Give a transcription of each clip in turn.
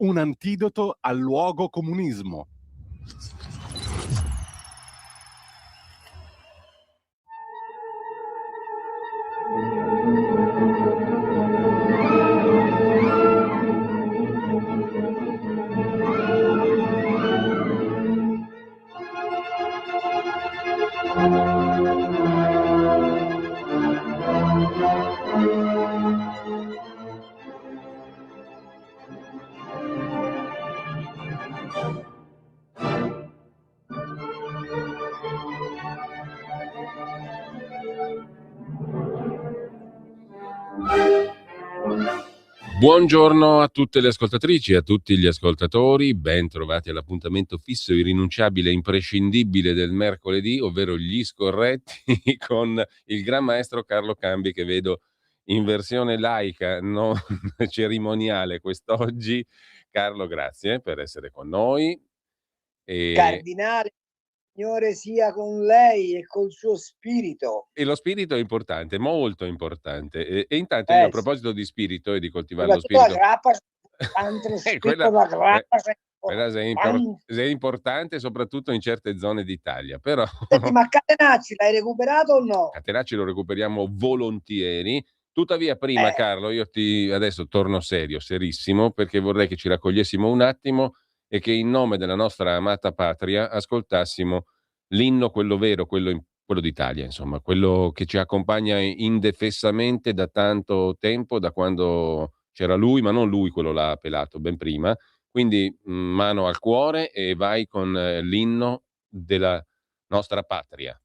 un antidoto al luogo comunismo. Buongiorno a tutte le ascoltatrici e a tutti gli ascoltatori, ben trovati all'appuntamento fisso, irrinunciabile e imprescindibile del mercoledì, ovvero gli scorretti con il gran maestro Carlo Cambi, che vedo in versione laica, non cerimoniale quest'oggi. Carlo, grazie per essere con noi. Cardinale, Signore sia con lei e col suo spirito. E lo spirito è importante, molto importante. E intanto io, a proposito di spirito e di coltivare lo spirito... quella è importante soprattutto in certe zone d'Italia, però... Senti, ma Catenacci l'hai recuperato o no? Catenacci lo recuperiamo volentieri. Tuttavia prima, Carlo, io adesso torno serissimo, perché vorrei che ci raccogliessimo un attimo e che in nome della nostra amata patria ascoltassimo l'inno, quello vero, quello d'Italia, insomma, quello che ci accompagna indefessamente da tanto tempo, da quando c'era lui, ma non lui quello là pelato, ben prima. Quindi mano al cuore e vai con l'inno della nostra patria.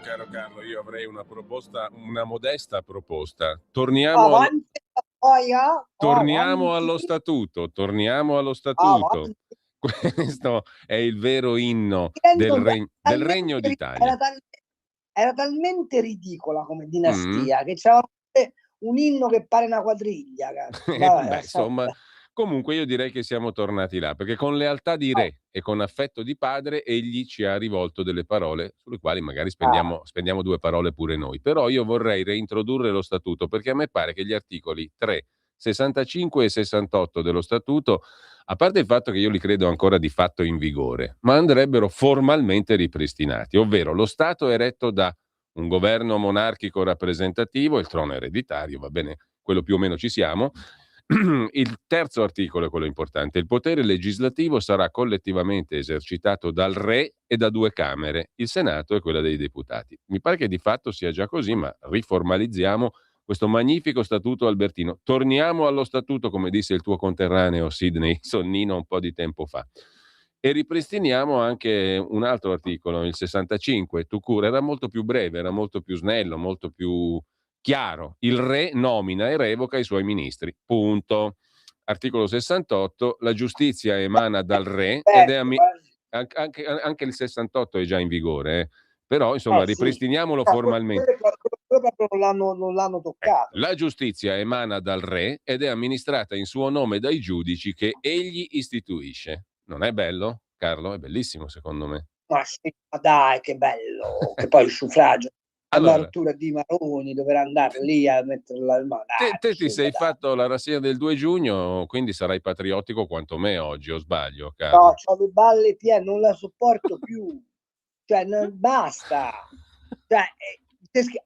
Caro Carlo, io avrei una proposta, una modesta proposta. Torniamo allo statuto. Questo è il vero inno del Regno d'Italia. Era talmente ridicola come dinastia che c'era un inno che pare una quadriglia. Insomma, comunque io direi che siamo tornati là, perché con lealtà di re e con affetto di padre egli ci ha rivolto delle parole sulle quali magari spendiamo due parole pure noi. Però io vorrei reintrodurre lo statuto, perché a me pare che gli articoli 3, 65 e 68 dello statuto, a parte il fatto che io li credo ancora di fatto in vigore, ma andrebbero formalmente ripristinati, ovvero lo Stato è retto da un governo monarchico rappresentativo, il trono ereditario, va bene, quello più o meno ci siamo. Il terzo articolo è quello importante: il potere legislativo sarà collettivamente esercitato dal re e da due camere, il Senato e quella dei deputati. Mi pare che di fatto sia già così, ma riformalizziamo questo magnifico statuto albertino. Torniamo allo statuto, come disse il tuo conterraneo Sidney Sonnino un po' di tempo fa. E ripristiniamo anche un altro articolo, il 65, Tucur, era molto più breve, era molto più snello, molto più chiaro. Il re nomina e revoca i suoi ministri. Punto. Articolo 68, la giustizia emana dal re ed è anche il 68 è già in vigore, però insomma ripristiniamolo formalmente. Non l'hanno toccato. La giustizia emana dal re ed è amministrata in suo nome dai giudici che egli istituisce. Non è bello, Carlo? È bellissimo secondo me. Ma sì, ma dai, che bello! Che poi il suffragio Una Allora, rottura di maroni, dover andare lì a metterla al te ti sei dai. fatto la rassegna del 2 giugno, quindi sarai patriottico quanto me oggi, o sbaglio, No, Carlo? c'ho le balle piene, non la sopporto più. Cioè, basta. Cioè,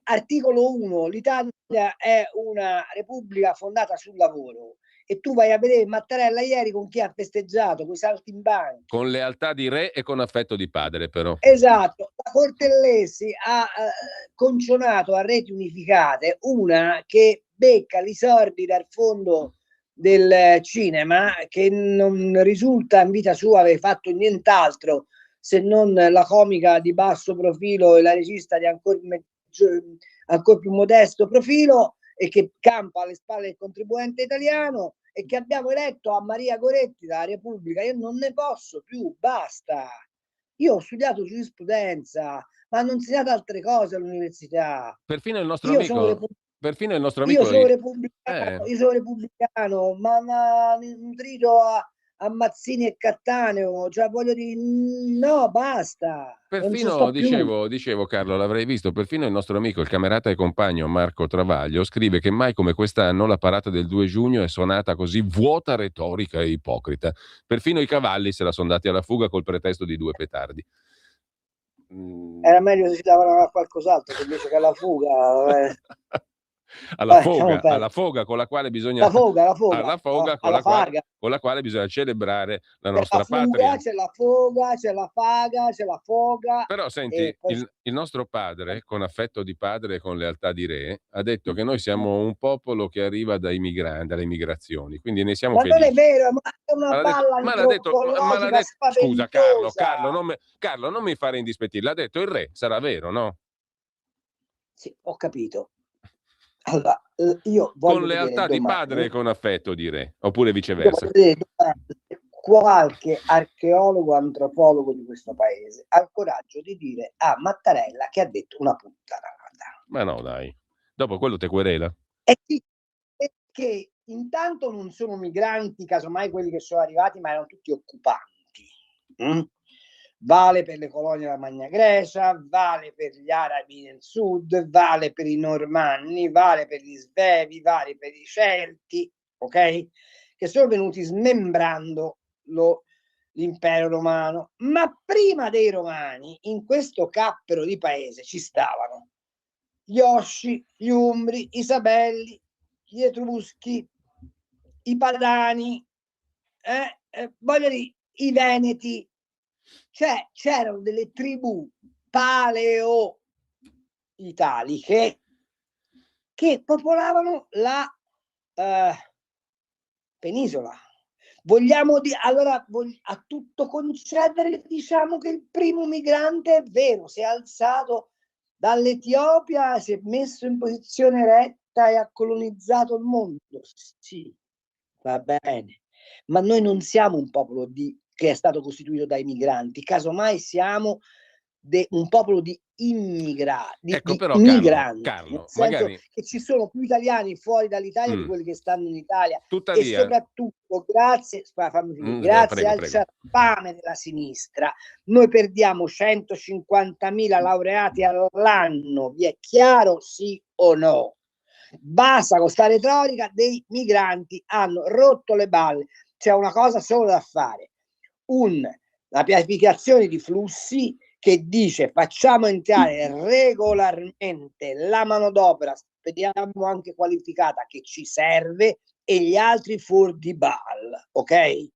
articolo 1, l'Italia è una repubblica fondata sul lavoro. E tu vai a vedere Mattarella ieri con chi ha festeggiato, con i saltimbanchi. Con lealtà di re e con affetto di padre, però. Esatto, la Cortellesi ha concionato a reti unificate una che becca i sordi dal fondo del cinema, che non risulta in vita sua aver fatto nient'altro se non la comica di basso profilo e la regista di ancora più modesto profilo, e che campa alle spalle del contribuente italiano, e che abbiamo eletto a Maria Goretti dalla Repubblica. Io non ne posso più, basta. Io ho studiato giurisprudenza, ma hanno insegnato altre cose all'università. Perfino il nostro Io sono amico, perfino il nostro io amico, sono repubblicano, ma nutrito a Mazzini e Cattaneo, cioè voglio dire, no, basta, non ci perfino, sto più. dicevo Carlo, l'avrei visto, perfino il nostro amico, il camerata e compagno Marco Travaglio, scrive che mai come quest'anno la parata del 2 giugno è suonata così vuota, retorica e ipocrita. Perfino i cavalli se la sono dati alla fuga col pretesto di 2 petardi. Era meglio se si davano a qualcos'altro che invece che alla fuga. alla foga con la quale bisogna La foga, alla foga con alla faga. con la quale bisogna celebrare la C'è la nostra fuga, patria. c'è la foga, c'è la faga, c'è la foga. Però senti, E poi il nostro padre, con affetto di padre e con lealtà di re, ha detto che noi siamo un popolo che arriva dai migranti, dalle migrazioni, quindi ne siamo ma non è felici. vero, ma è una balla Ma l'ha antropologica detto, scusa Carlo, spaventosa. Carlo, non mi fare indispettire, l'ha detto il re, sarà vero, no? Sì, ho capito. Allora, io Con voglio vedere lealtà di padre e domani, con affetto di re, oppure io viceversa. voglio vedere domani se qualche archeologo antropologo di questo paese ha il coraggio di dire a Mattarella che ha detto una puttanata. Ma no, dai. Dopo quello te querela. Perché intanto non sono migranti, casomai quelli che sono arrivati, ma erano tutti occupanti. Vale per le colonie della Magna Grecia, vale per gli arabi nel sud, vale per i normanni, vale per gli svevi, vale per i celti, ok? Che sono venuti smembrando l'impero romano. Ma prima dei romani, in questo cappero di paese ci stavano gli Osci, gli Umbri, i Sabelli, gli Etruschi, i Padani, voglio dire, i Veneti. Cioè, c'erano delle tribù paleo-italiche che popolavano la penisola. Vogliamo dire, allora, a tutto concedere, diciamo che il primo migrante è vero, si è alzato dall'Etiopia, si è messo in posizione retta e ha colonizzato il mondo. Sì, va bene, ma noi non siamo un popolo che è stato costituito dai migranti, casomai siamo un popolo di immigrati, Ecco, di però migranti, nel Carlo, senso magari che ci sono più italiani fuori dall'Italia di quelli che stanno in Italia, e tuttavia, soprattutto grazie al prego. ciarpame della sinistra noi perdiamo 150.000 laureati all'anno, vi è chiaro, sì o no? Basta con sta retorica dei migranti, hanno rotto le balle. C'è una cosa solo da fare, la pianificazione di flussi che dice facciamo entrare regolarmente la manodopera, speriamo anche qualificata, che ci serve, e gli altri fuori di ball, ok?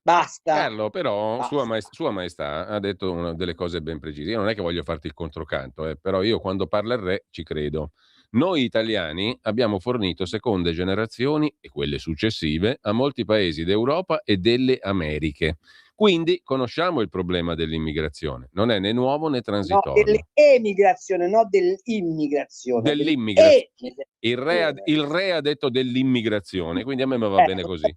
Basta. Carlo, però Basta. Sua Maestà ha detto una delle cose ben precise. Io non è che voglio farti il controcanto, però io quando parla il re ci credo. Noi italiani abbiamo fornito seconde generazioni e quelle successive a molti paesi d'Europa e delle Americhe. Quindi conosciamo il problema dell'immigrazione. Non è né nuovo né No, transitorio. dell'emigrazione, no dell'immigrazione, Dell'immigrazione. dell'emigrazione. Il re ha detto dell'immigrazione, quindi a me va bene così.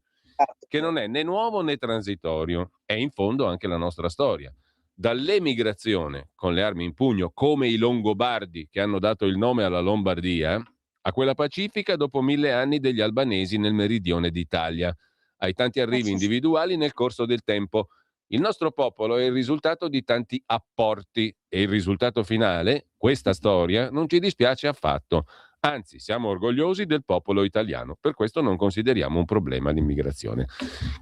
Che non è né nuovo né transitorio, è in fondo anche la nostra storia. Dall'emigrazione con le armi in pugno, come i Longobardi che hanno dato il nome alla Lombardia, a quella pacifica dopo 1000 anni degli albanesi nel meridione d'Italia, ai tanti arrivi individuali nel corso del tempo. Il nostro popolo è il risultato di tanti apporti e il risultato finale, questa storia, non ci dispiace affatto. Anzi, siamo orgogliosi del popolo italiano. Per questo non consideriamo un problema l'immigrazione.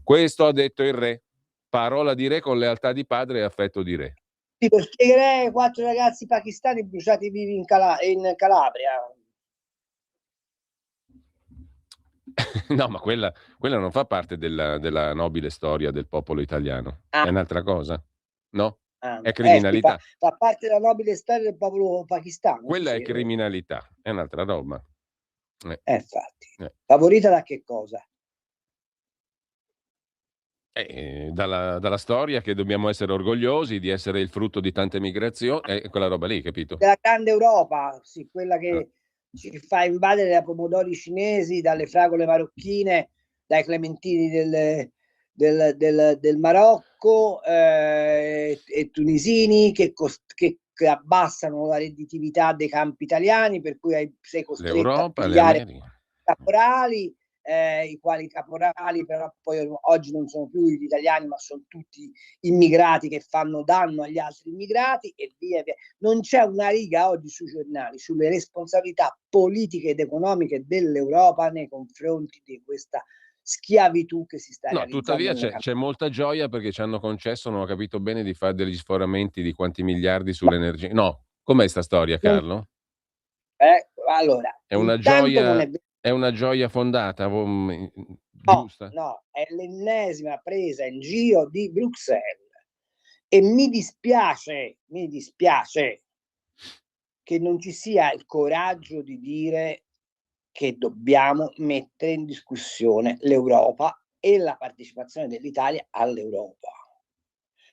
Questo ha detto il re. Parola di re con lealtà di padre e affetto di re. Sì, perché i re, 4 ragazzi pakistani bruciati vivi in Calabria. No, ma quella non fa parte della nobile storia del popolo italiano. Ah. È un'altra cosa, no? È Sì, criminalità. fa parte della nobile storia del popolo pakistano. Quella sì, è criminalità, è un'altra roba. Infatti. Favorita da che cosa? Dalla storia che dobbiamo essere orgogliosi di essere il frutto di tante migrazioni, quella roba lì, capito? Della grande Europa, sì, quella che ci fa invadere da pomodori cinesi, dalle fragole marocchine, dai clementini del Marocco e tunisini che abbassano la redditività dei campi italiani, per cui sei costretto L'Europa, a le pigliare Americhe. caporali, i quali caporali però poi oggi non sono più gli italiani, ma sono tutti immigrati che fanno danno agli altri immigrati e via via. Non c'è una riga oggi sui giornali sulle responsabilità politiche ed economiche dell'Europa nei confronti di questa schiavitù che si sta realizzando. Tuttavia c'è molta gioia perché ci hanno concesso, non ho capito bene, di fare degli sforamenti di quanti miliardi sull'energia. No, com'è sta storia, Carlo? Allora, è una gioia fondata, giusta? No, è l'ennesima presa in giro di Bruxelles e mi dispiace che non ci sia il coraggio di dire che dobbiamo mettere in discussione l'Europa e la partecipazione dell'Italia all'Europa,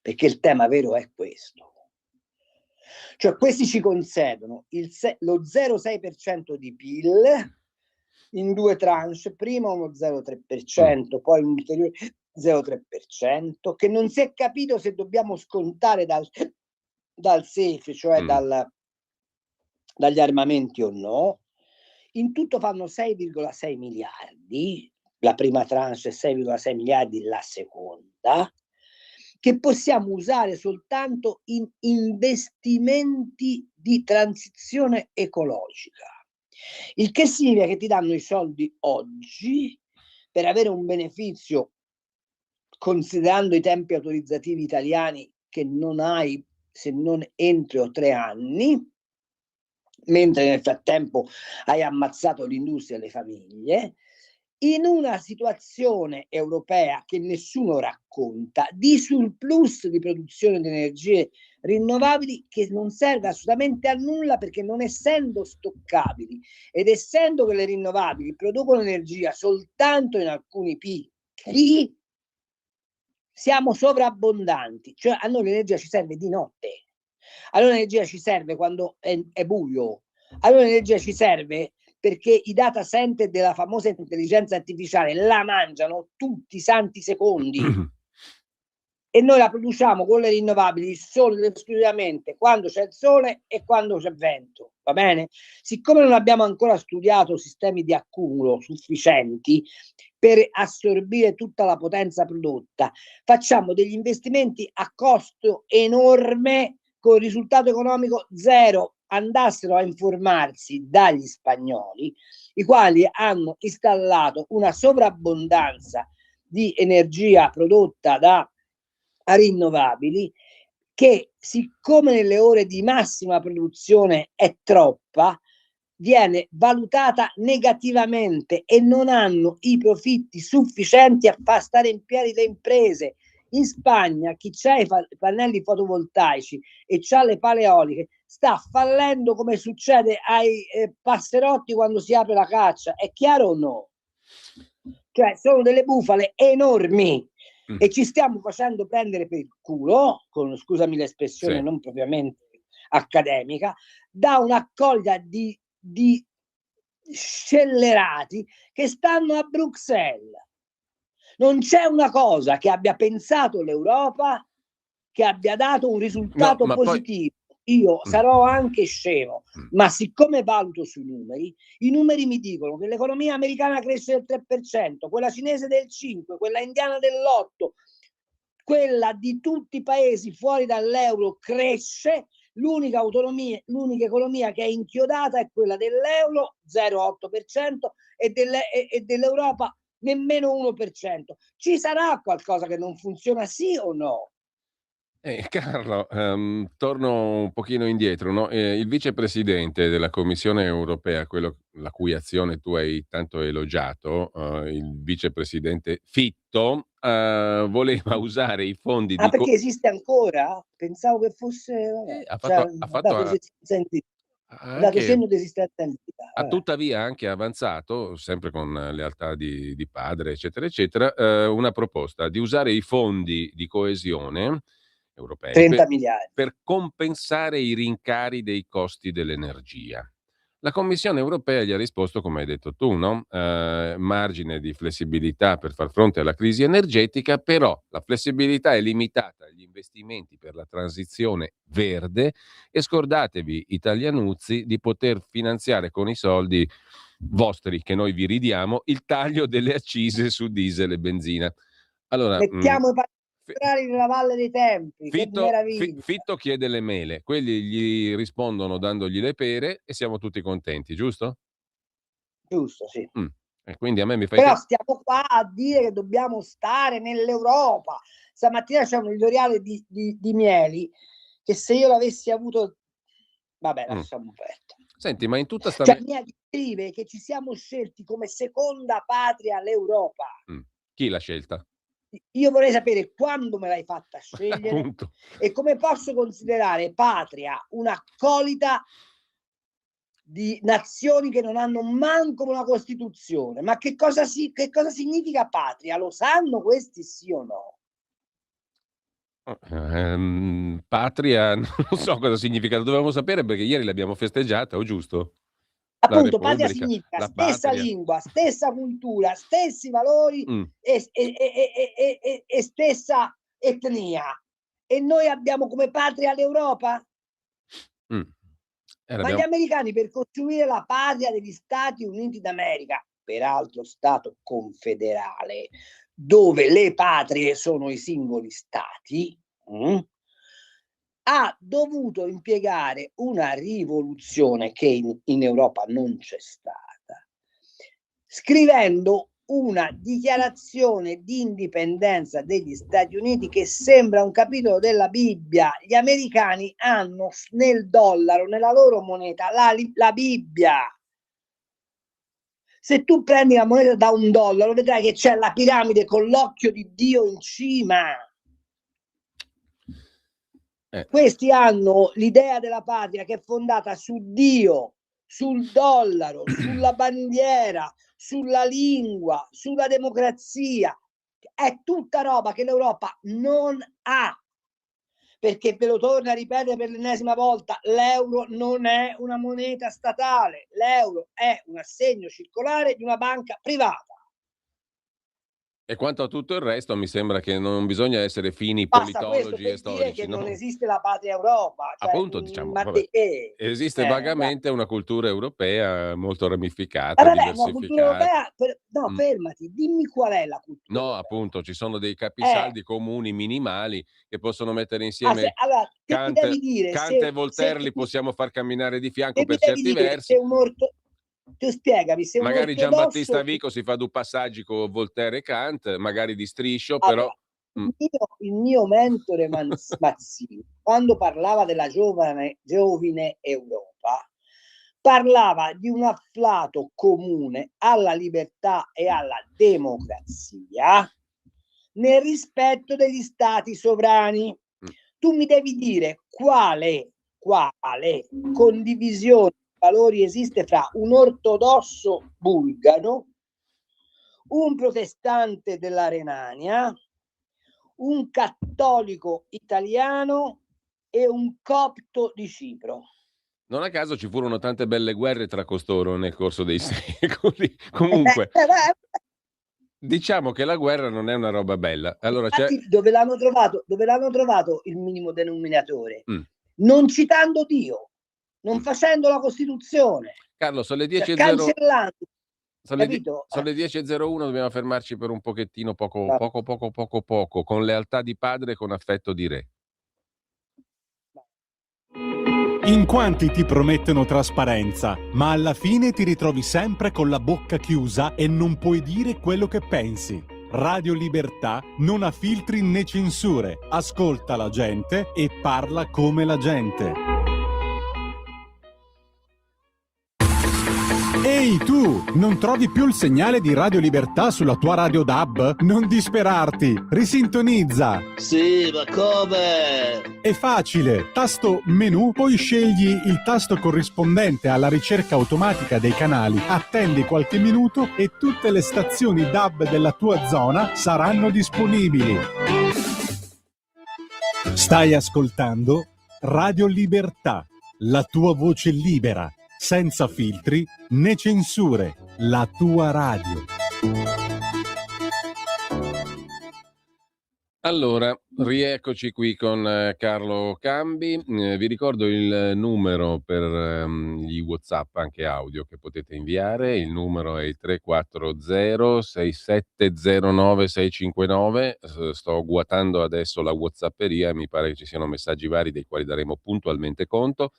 perché il tema vero è questo. Cioè questi ci concedono lo 0,6% di PIL in 2 tranche, prima uno 0,3%, poi un ulteriore 0,3%, che non si è capito se dobbiamo scontare dal SEFE, cioè dagli armamenti o no. In tutto fanno 6,6 miliardi, la prima tranche e 6,6 miliardi la seconda, che possiamo usare soltanto in investimenti di transizione ecologica. Il che significa che ti danno i soldi oggi per avere un beneficio, considerando i tempi autorizzativi italiani, che non hai se non entro 3 anni, mentre nel frattempo hai ammazzato l'industria e le famiglie, in una situazione europea che nessuno racconta, di surplus di produzione di energie rinnovabili che non serve assolutamente a nulla, perché non essendo stoccabili ed essendo che le rinnovabili producono energia soltanto in alcuni picchi, siamo sovrabbondanti, cioè a noi l'energia ci serve di notte, allora l'energia ci serve quando è buio, allora l'energia ci serve perché i data center della famosa intelligenza artificiale la mangiano tutti i santi secondi e noi la produciamo con le rinnovabili solo ed esclusivamente quando c'è il sole e quando c'è vento, va bene? Siccome non abbiamo ancora studiato sistemi di accumulo sufficienti per assorbire tutta la potenza prodotta, facciamo degli investimenti a costo enorme con risultato economico zero. Andassero a informarsi dagli spagnoli, i quali hanno installato una sovrabbondanza di energia prodotta da rinnovabili, che siccome nelle ore di massima produzione è troppa, viene valutata negativamente e non hanno i profitti sufficienti a far stare in piedi le imprese. In Spagna chi c'ha i pannelli fotovoltaici e c'ha le pale eoliche sta fallendo, come succede ai passerotti quando si apre la caccia. È chiaro o no? Cioè sono delle bufale enormi e ci stiamo facendo prendere per il culo, scusami l'espressione non propriamente accademica, da un'accolta di scellerati che stanno a Bruxelles. Non c'è una cosa che abbia pensato l'Europa che abbia dato un risultato positivo. Io sarò anche scemo, ma siccome valuto sui numeri, i numeri mi dicono che l'economia americana cresce del 3%, quella cinese del 5%, quella indiana dell'8%, quella di tutti i paesi fuori dall'euro cresce, l'unica economia che è inchiodata è quella dell'euro, 0,8%, e dell'Europa nemmeno 1%. Ci sarà qualcosa che non funziona, sì o no? Carlo, torno un pochino indietro, no? Il vicepresidente della Commissione europea, quello la cui azione tu hai tanto elogiato, il vicepresidente Fitto, voleva usare i fondi Ah, di perché esiste ancora? Pensavo che fosse, vabbè, ha cioè, fatto ha dato anche segno di esistenza in vita. ha tuttavia anche avanzato, sempre con lealtà di padre, eccetera, eccetera, una proposta di usare i fondi di coesione europei 30 miliardi. per compensare i rincari dei costi dell'energia. La Commissione europea gli ha risposto, come hai detto tu, no? Margine di flessibilità per far fronte alla crisi energetica, però la flessibilità è limitata agli investimenti per la transizione verde e scordatevi, italianuzzi, di poter finanziare con i soldi vostri, che noi vi ridiamo, il taglio delle accise su diesel e benzina. Allora, Mettiamo i Fi- particolari nella Valle dei Templi, che meraviglia. Fitto chiede le mele, quelli gli rispondono dandogli le pere e siamo tutti contenti, giusto? Giusto, sì. E quindi a me mi fai Però stiamo qua a dire che dobbiamo stare nell'Europa. Stamattina c'è un editoriale di Mieli che se io l'avessi avuto, vabbè, lasciamo perdere. Senti, ma in tutta sta... Cioè, Mieli scrive che ci siamo scelti come seconda patria l'Europa. Chi l'ha scelta? Io vorrei sapere quando me l'hai fatta scegliere Appunto. e come posso considerare patria un'accolita di nazioni che non hanno manco una Costituzione. Ma che cosa significa patria? Lo sanno questi, sì o no? Patria, non so cosa significa, lo dovevamo sapere perché ieri l'abbiamo festeggiata, o giusto? Appunto, patria significa la stessa patria. lingua, stessa cultura, stessi valori e stessa etnia. E noi abbiamo come patria l'Europa? Ma gli americani, per costruire la patria degli Stati Uniti d'America, peraltro Stato confederale, dove le patrie sono i singoli stati, ha dovuto impiegare una rivoluzione che in Europa non c'è stata, scrivendo una dichiarazione di indipendenza degli Stati Uniti che sembra un capitolo della Bibbia. Gli americani hanno nel dollaro, nella loro moneta, la Bibbia. Se tu prendi la moneta da $1, vedrai che c'è la piramide con l'occhio di Dio in cima. Questi hanno l'idea della patria che è fondata su Dio, sul dollaro, sulla bandiera, sulla lingua, sulla democrazia. È tutta roba che l'Europa non ha. Perché ve lo torno a ripetere per l'ennesima volta, l'euro non è una moneta statale, l'euro è un assegno circolare di una banca privata. E quanto a tutto il resto, mi sembra che non bisogna essere fini Basta politologi e questo per dire storici, che no? non esiste la patria Europa. Cioè, Appunto, diciamo, ma vabbè, che? esiste vagamente una cultura europea molto ramificata, Vabbè, una cultura diversificata. europea, no, fermati, dimmi qual è la cultura No, europea. appunto, ci sono dei capisaldi comuni minimali che possono mettere insieme allora, Kant, devi dire, Kant e Voltaire, li possiamo far camminare di fianco per devi certi dire versi. se tu spiegami, se Magari un ortodosso... Giambattista Vico si fa due passaggi con Voltaire e Kant, magari di striscio, allora, però... il mio mentore Mazzini, quando parlava della giovane Europa, parlava di un afflato comune alla libertà e alla democrazia nel rispetto degli stati sovrani. Tu mi devi dire quale condivisione di valori esiste fra un ortodosso bulgaro, un protestante della Renania, un cattolico italiano e un copto di Cipro. Non a caso ci furono tante belle guerre tra costoro nel corso dei secoli. Comunque, diciamo che la guerra non è una roba bella. Allora, infatti, dove l'hanno trovato il minimo denominatore? Non citando Dio, non facendo la Costituzione. Carlo, sono le 10:00. Cancellando. Sono capito? le 10:01, dobbiamo fermarci per un pochettino, poco, con lealtà di padre e con affetto di re. In quanti ti promettono trasparenza, ma alla fine ti ritrovi sempre con la bocca chiusa e non puoi dire quello che pensi. Radio Libertà non ha filtri né censure, ascolta la gente e parla come la gente. Ehi tu, non trovi più il segnale di Radio Libertà sulla tua radio DAB? Non disperarti, risintonizza! Sì, ma come? È facile, tasto menu, poi scegli il tasto corrispondente alla ricerca automatica dei canali, attendi qualche minuto e tutte le stazioni DAB della tua zona saranno disponibili. Stai ascoltando Radio Libertà, la tua voce libera, senza filtri né censure, la tua radio. Allora, rieccoci qui con Carlo Cambi. Vi ricordo il numero per gli WhatsApp, anche audio, che potete inviare. Il numero è il 340-6709-659. Sto guatando adesso la WhatsApperia e mi pare che ci siano messaggi vari dei quali daremo puntualmente conto.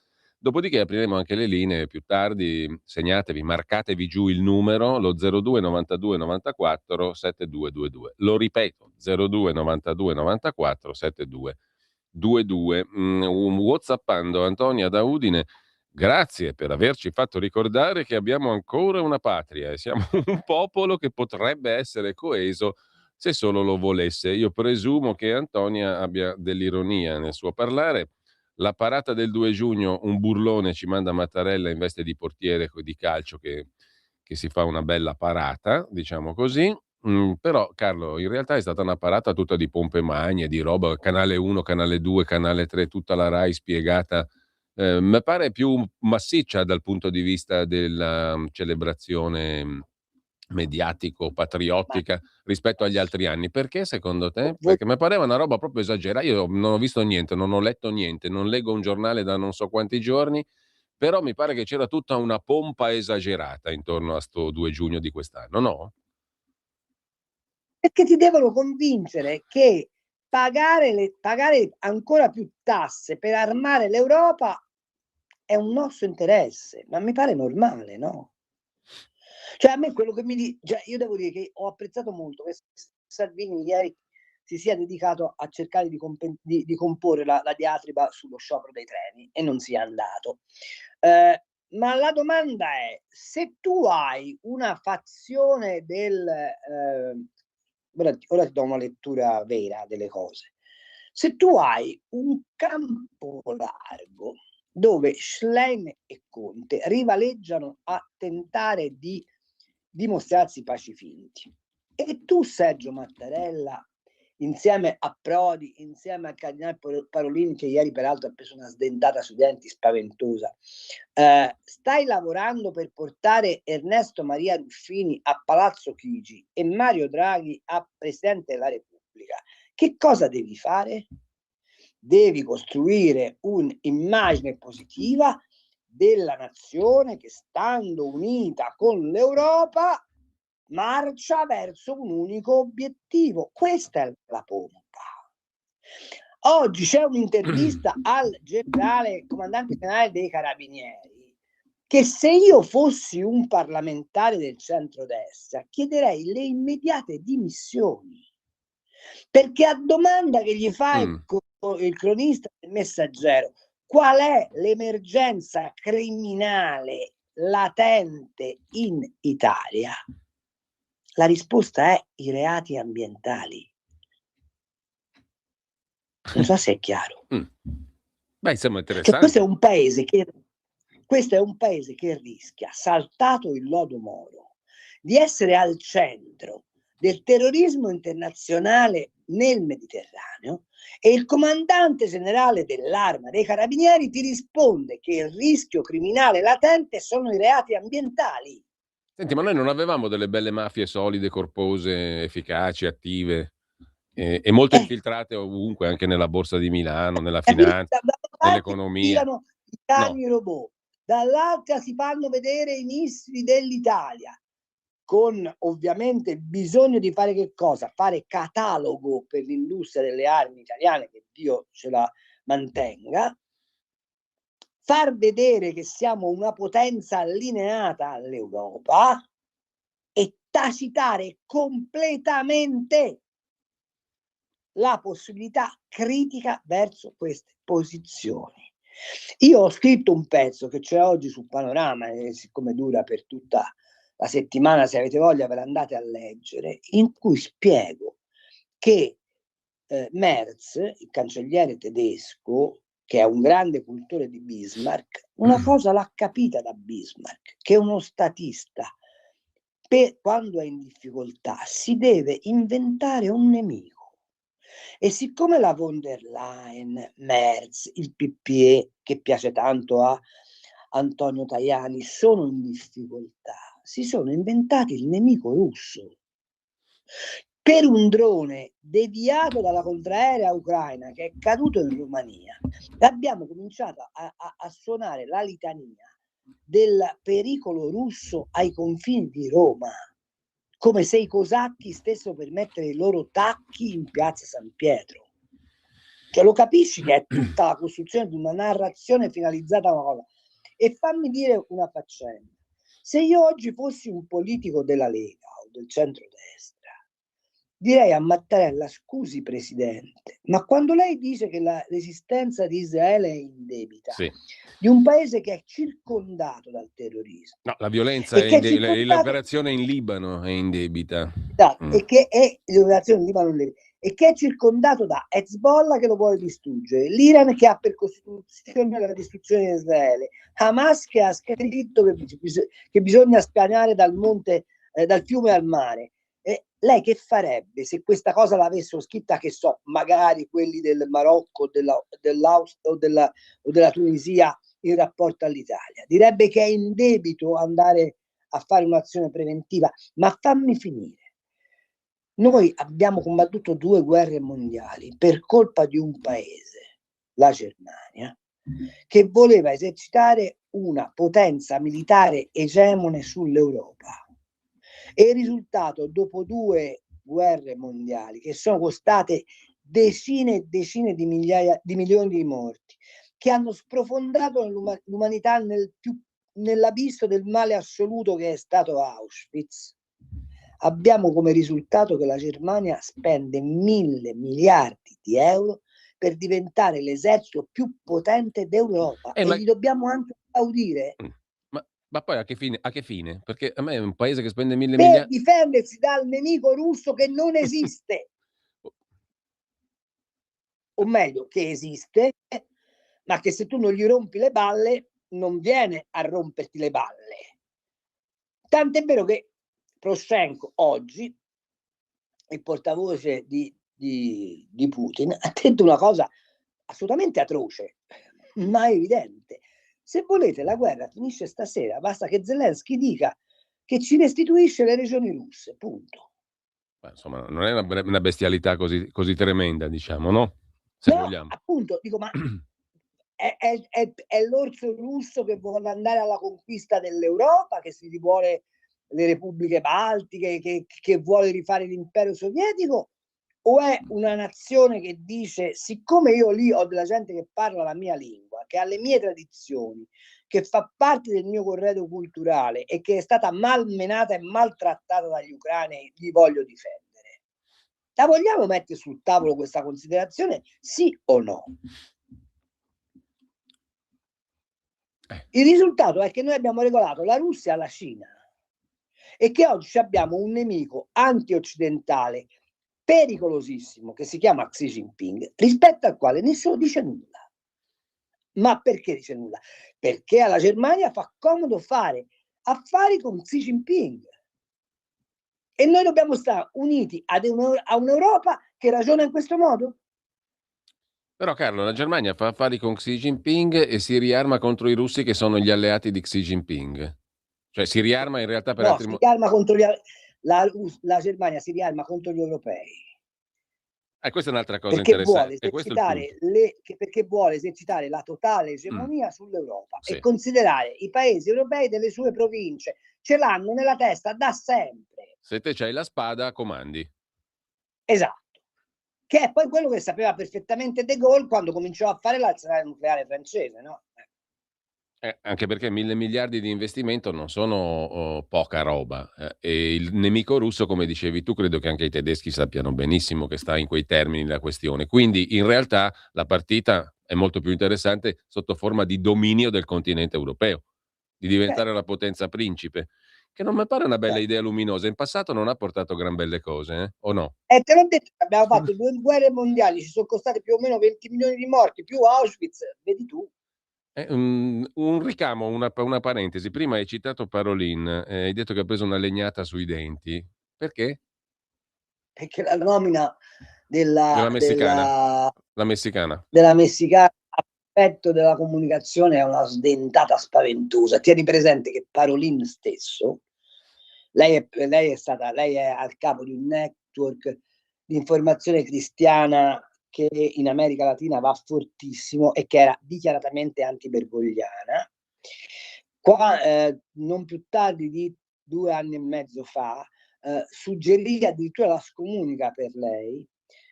Dopodiché apriremo anche le linee più tardi. Segnatevi, marcatevi giù il numero, lo 02 92 94 7222. Lo ripeto, 02 92 94 7222. Un whatsappando Antonia da Udine. Grazie per averci fatto ricordare che abbiamo ancora una patria e siamo un popolo che potrebbe essere coeso se solo lo volesse. Io presumo che Antonia abbia dell'ironia nel suo parlare. La parata del 2 giugno, un burlone ci manda Mattarella in veste di portiere di calcio che si fa una bella parata, diciamo così. Però Carlo, in realtà è stata una parata tutta di pompe magne, di roba, canale 1, canale 2, canale 3, tutta la Rai spiegata. Mi pare più massiccia dal punto di vista della celebrazione mediatico-patriottica rispetto agli altri anni. Perché secondo te? Perché mi pareva una roba proprio esagerata. Io non ho visto niente, non ho letto niente, non leggo un giornale da non so quanti giorni, però mi pare che c'era tutta una pompa esagerata intorno a sto 2 giugno di quest'anno, no? Perché ti devono convincere che pagare ancora più tasse per armare l'Europa è un nostro interesse, ma mi pare normale, no? Cioè a me quello che io devo dire che ho apprezzato molto che Salvini ieri si sia dedicato a cercare di comporre la diatriba sullo sciopero dei treni e non sia andato. Ma la domanda è, se tu hai una fazione ora ti do una lettura vera delle cose, se tu hai un campo largo dove Schlein e Conte rivaleggiano a tentare di dimostrarsi pacifinti e tu, Sergio Mattarella, insieme a Prodi, insieme al cardinale Parolin, che ieri peraltro ha preso una sdentata sui denti spaventosa, stai lavorando per portare Ernesto Maria Ruffini a Palazzo Chigi e Mario Draghi a Presidente della Repubblica. Che cosa devi fare? Devi costruire un'immagine positiva della nazione che, stando unita con l'Europa, marcia verso un unico obiettivo. Questa è la pompa. Oggi c'è un'intervista al comandante generale dei Carabinieri, che se io fossi un parlamentare del centrodestra chiederei le immediate dimissioni, perché a domanda che gli fa il cronista del Messaggero, qual è l'emergenza criminale latente in Italia? La risposta è i reati ambientali. Non so se è chiaro. Beh, insomma, interessante. Cioè, questo è un paese che rischia, saltato il lodo Moro, di essere al centro del terrorismo internazionale nel Mediterraneo, e il comandante generale dell'Arma dei Carabinieri ti risponde che il rischio criminale latente sono i reati ambientali. Senti, ma noi non avevamo delle belle mafie solide, corpose, efficaci, attive e molto infiltrate ovunque, anche nella borsa di Milano, nella finanza, nell'economia? I cani robot, dall'altra si fanno vedere i missili dell'Italia. con ovviamente bisogno di fare che cosa? Fare catalogo per l'industria delle armi italiane, che Dio ce la mantenga, far vedere che siamo una potenza allineata all'Europa e tacitare completamente la possibilità critica verso queste posizioni. Io ho scritto un pezzo che c'è oggi sul Panorama, e siccome dura per tutta la settimana, se avete voglia ve l'andate a leggere, in cui spiego che Merz, il cancelliere tedesco, che è un grande cultore di Bismarck, una cosa l'ha capita da Bismarck, che uno statista, quando è in difficoltà, si deve inventare un nemico. E siccome la von der Leyen, Merz, il PPE, che piace tanto a Antonio Tajani, sono in difficoltà, si sono inventati il nemico russo. Per un drone deviato dalla contraerea ucraina che è caduto in Romania, abbiamo cominciato a suonare la litania del pericolo russo ai confini di Roma, come se i cosacchi stessero per mettere i loro tacchi in piazza San Pietro. Cioè, lo capisci che è tutta la costruzione di una narrazione finalizzata a una cosa. E fammi dire una faccenda. Se io oggi fossi un politico della Lega o del centrodestra, direi a Mattarella: scusi Presidente, ma quando lei dice che la resistenza di Israele è indebita, sì, di un paese che è circondato dal terrorismo, no, la violenza e è che è circondato, l'operazione in Libano è indebita. e che è l'operazione in Libano e che è circondato da Hezbollah che lo vuole distruggere, l'Iran che ha per costituzione la distruzione di Israele, Hamas che ha scritto che bisogna spianare dal monte, dal fiume al mare. Lei che farebbe se questa cosa l'avessero scritta, che so, magari quelli del Marocco, dell'Austria o della Tunisia in rapporto all'Italia? Direbbe che è in debito andare a fare un'azione preventiva. Ma fammi finire. Noi abbiamo combattuto 2 guerre mondiali per colpa di un paese, la Germania, che voleva esercitare una potenza militare egemone sull'Europa. E il risultato, dopo 2 guerre mondiali che sono costate decine e decine di milioni di morti, che hanno sprofondato l'umanità nell'abisso del male assoluto che è stato Auschwitz, abbiamo come risultato che la Germania spende 1.000 miliardi di euro per diventare l'esercito più potente d'Europa, e gli dobbiamo anche applaudire. Ma poi a che fine? Perché a me è un paese che spende 1.000 Per miliardi... difendersi dal nemico russo che non esiste. O meglio, che esiste, ma che se tu non gli rompi le balle, non viene a romperti le balle. Tant'è vero che Poroshenko oggi, il portavoce di Putin, ha detto una cosa assolutamente atroce, ma evidente. Se volete, la guerra finisce stasera, basta che Zelensky dica che ci restituisce le regioni russe, punto. Beh, insomma, non è una bestialità così tremenda, diciamo, no? Se no, vogliamo. Appunto, dico, ma è l'orso russo che vuole andare alla conquista dell'Europa, che si vuole le repubbliche baltiche, che vuole rifare l'impero sovietico, o è una nazione che dice: siccome io lì ho della gente che parla la mia lingua, che ha le mie tradizioni, che fa parte del mio corredo culturale e che è stata malmenata e maltrattata dagli ucraini, li voglio difendere. La vogliamo mettere sul tavolo questa considerazione, sì o no? Il risultato è che noi abbiamo regolato la Russia alla Cina e che oggi abbiamo un nemico anti-occidentale pericolosissimo che si chiama Xi Jinping, rispetto al quale nessuno dice nulla. Ma perché dice nulla? Perché alla Germania fa comodo fare affari con Xi Jinping e noi dobbiamo stare uniti a un'Europa che ragiona in questo modo? Però Carlo, la Germania fa affari con Xi Jinping e si riarma contro i russi che sono gli alleati di Xi Jinping. Cioè si riarma in realtà per altri motivi. La Germania si riarma contro gli europei. Questa è un'altra cosa Perché interessante. perché vuole esercitare la totale egemonia sull'Europa sì. e considerare i paesi europei delle sue province, ce l'hanno nella testa da sempre. Se te c'hai la spada, comandi. Esatto. Che è poi quello che sapeva perfettamente De Gaulle quando cominciò a fare l'arsenale nucleare francese, no? Anche perché 1.000 miliardi di investimento non sono poca roba. E il nemico russo, come dicevi tu, credo che anche i tedeschi sappiano benissimo che sta in quei termini la questione. Quindi in realtà la partita è molto più interessante sotto forma di dominio del continente europeo, di diventare la potenza principe, che non mi pare una bella idea luminosa. In passato non ha portato gran belle cose, o no? E te l'ho detto, abbiamo fatto 2 guerre mondiali, ci sono costate più o meno 20 milioni di morti, più Auschwitz, vedi tu. Un ricamo, una parentesi. Prima hai citato Parolin, hai detto che ha preso una legnata sui denti. Perché? Perché la nomina Della messicana. della La messicana. messicana aspetto della comunicazione è una sdentata spaventosa. Tieni presente che Parolin stesso, lei è al capo di un network di informazione cristiana che in America Latina va fortissimo e che era dichiaratamente anti-bergogliana. Non più tardi di 2 anni e mezzo fa, suggerì addirittura la scomunica per lei,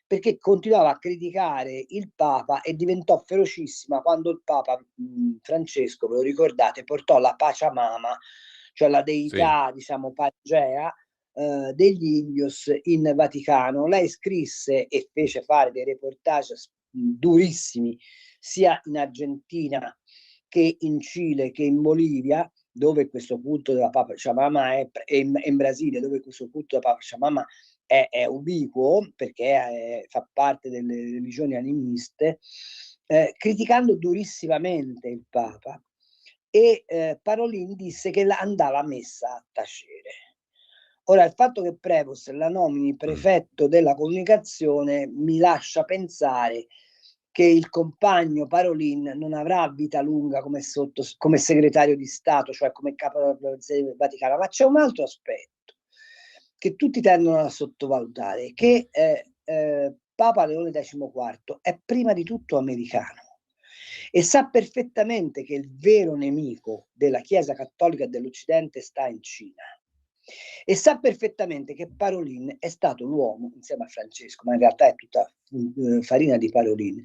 perché continuava a criticare il Papa e diventò ferocissima quando il Papa Francesco, ve lo ricordate, portò la Pachamama, cioè la deità, diciamo, Pangea, degli Indios in Vaticano. Lei scrisse e fece fare dei reportage durissimi sia in Argentina che in Cile che in Bolivia, dove questo culto della Pachamama è in Brasile, dove questo culto della Pachamama è ubiquo perché fa parte delle religioni animiste, criticando durissimamente il Papa. E Parolin disse che andava messa a tacere. Ora, il fatto che Prevost la nomini prefetto della comunicazione mi lascia pensare che il compagno Parolin non avrà vita lunga come segretario di Stato, cioè come capo della Polizia del Vaticano, ma c'è un altro aspetto che tutti tendono a sottovalutare, che Papa Leone XIV è prima di tutto americano e sa perfettamente che il vero nemico della Chiesa Cattolica e dell'Occidente sta in Cina. E sa perfettamente che Parolin è stato l'uomo, insieme a Francesco, ma in realtà è tutta farina di Parolin,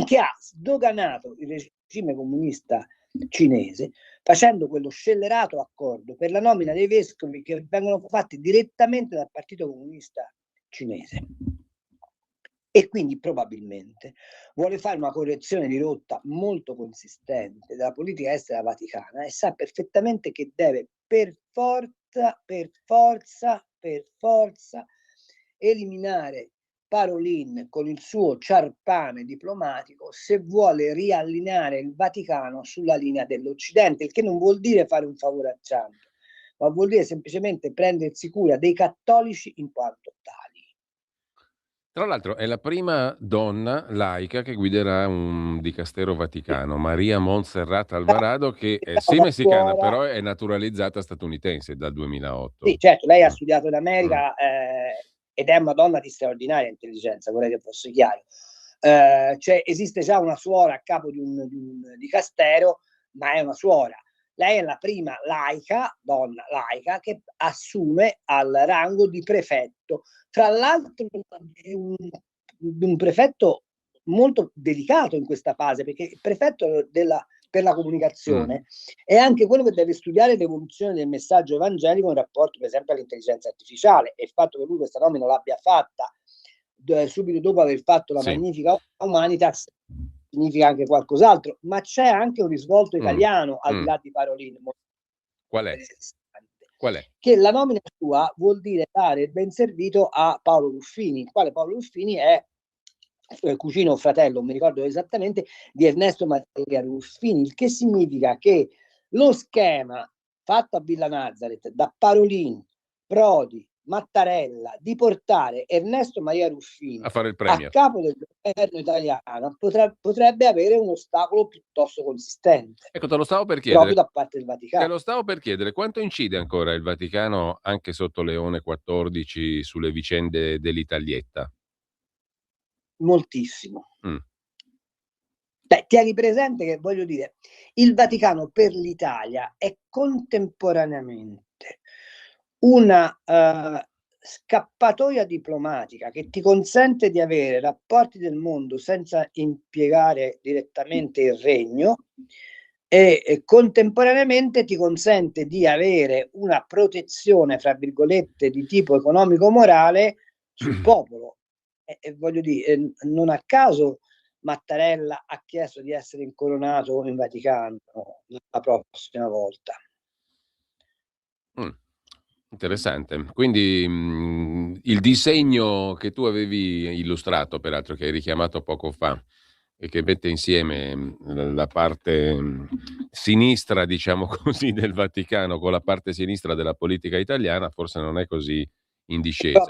che ha sdoganato il regime comunista cinese facendo quello scellerato accordo per la nomina dei vescovi che vengono fatti direttamente dal Partito Comunista Cinese. E quindi probabilmente vuole fare una correzione di rotta molto consistente della politica estera vaticana e sa perfettamente che deve per forza eliminare Parolin con il suo ciarpame diplomatico se vuole riallineare il Vaticano sulla linea dell'Occidente, il che non vuol dire fare un favore a Trump, ma vuol dire semplicemente prendersi cura dei cattolici in quanto tali. Tra l'altro è la prima donna laica che guiderà un dicastero vaticano, Maria Montserrat Alvarado, che è sì messicana, però è naturalizzata statunitense dal 2008. Sì, certo, lei ha studiato in America ed è una donna di straordinaria intelligenza, vorrei che fosse chiaro. Cioè, esiste già una suora a capo di un dicastero, ma è una suora. Lei è la prima donna laica, che assume al rango di prefetto. Tra l'altro, un prefetto molto delicato in questa fase, perché il prefetto per la comunicazione è anche quello che deve studiare l'evoluzione del messaggio evangelico in rapporto, per esempio, all'intelligenza artificiale. E il fatto che lui questa nomina l'abbia fatta subito dopo aver fatto la Magnifica Humanitas significa anche qualcos'altro, ma c'è anche un risvolto italiano al di là di Parolin. Qual è? Che la nomina sua vuol dire dare il ben servito a Paolo Ruffini, il quale Paolo Ruffini è cugino o fratello, non mi ricordo esattamente, di Ernesto Maria Ruffini, il che significa che lo schema fatto a Villa Nazareth da Parolin, Prodi, Mattarella di portare Ernesto Maria Ruffini a fare il premier, a capo del governo italiano potrebbe avere un ostacolo piuttosto consistente. Ecco, te lo stavo per chiedere. Proprio da parte del Vaticano. Te lo stavo per chiedere, quanto incide ancora il Vaticano anche sotto Leone XIV sulle vicende dell'Italietta? Moltissimo. tieni presente che, voglio dire, il Vaticano per l'Italia è contemporaneamente una scappatoia diplomatica che ti consente di avere rapporti del mondo senza impiegare direttamente il regno e contemporaneamente ti consente di avere una protezione, fra virgolette, di tipo economico-morale sul popolo. E voglio dire, non a caso Mattarella ha chiesto di essere incoronato in Vaticano la prossima volta. Interessante. Quindi il disegno che tu avevi illustrato, peraltro, che hai richiamato poco fa, e che mette insieme la parte sinistra, diciamo così, del Vaticano con la parte sinistra della politica italiana, forse non è così in discesa. La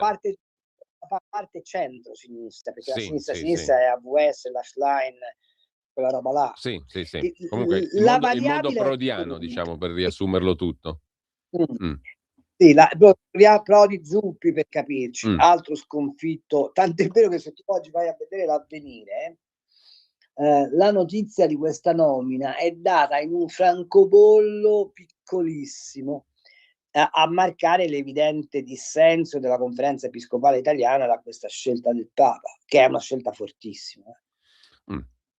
parte centro-sinistra, perché la Sì, sinistra-sinistra è AVS, Lashline, quella roba là. Sì. Il- Comunque il la mondo variabile prodiano, diciamo, per riassumerlo tutto. Sì, Prodi Zuppi, per capirci, altro sconfitto, tant'è vero che se tu oggi vai a vedere l'Avvenire, la notizia di questa nomina è data in un francobollo piccolissimo, a marcare l'evidente dissenso della Conferenza Episcopale Italiana da questa scelta del Papa, che è una scelta fortissima.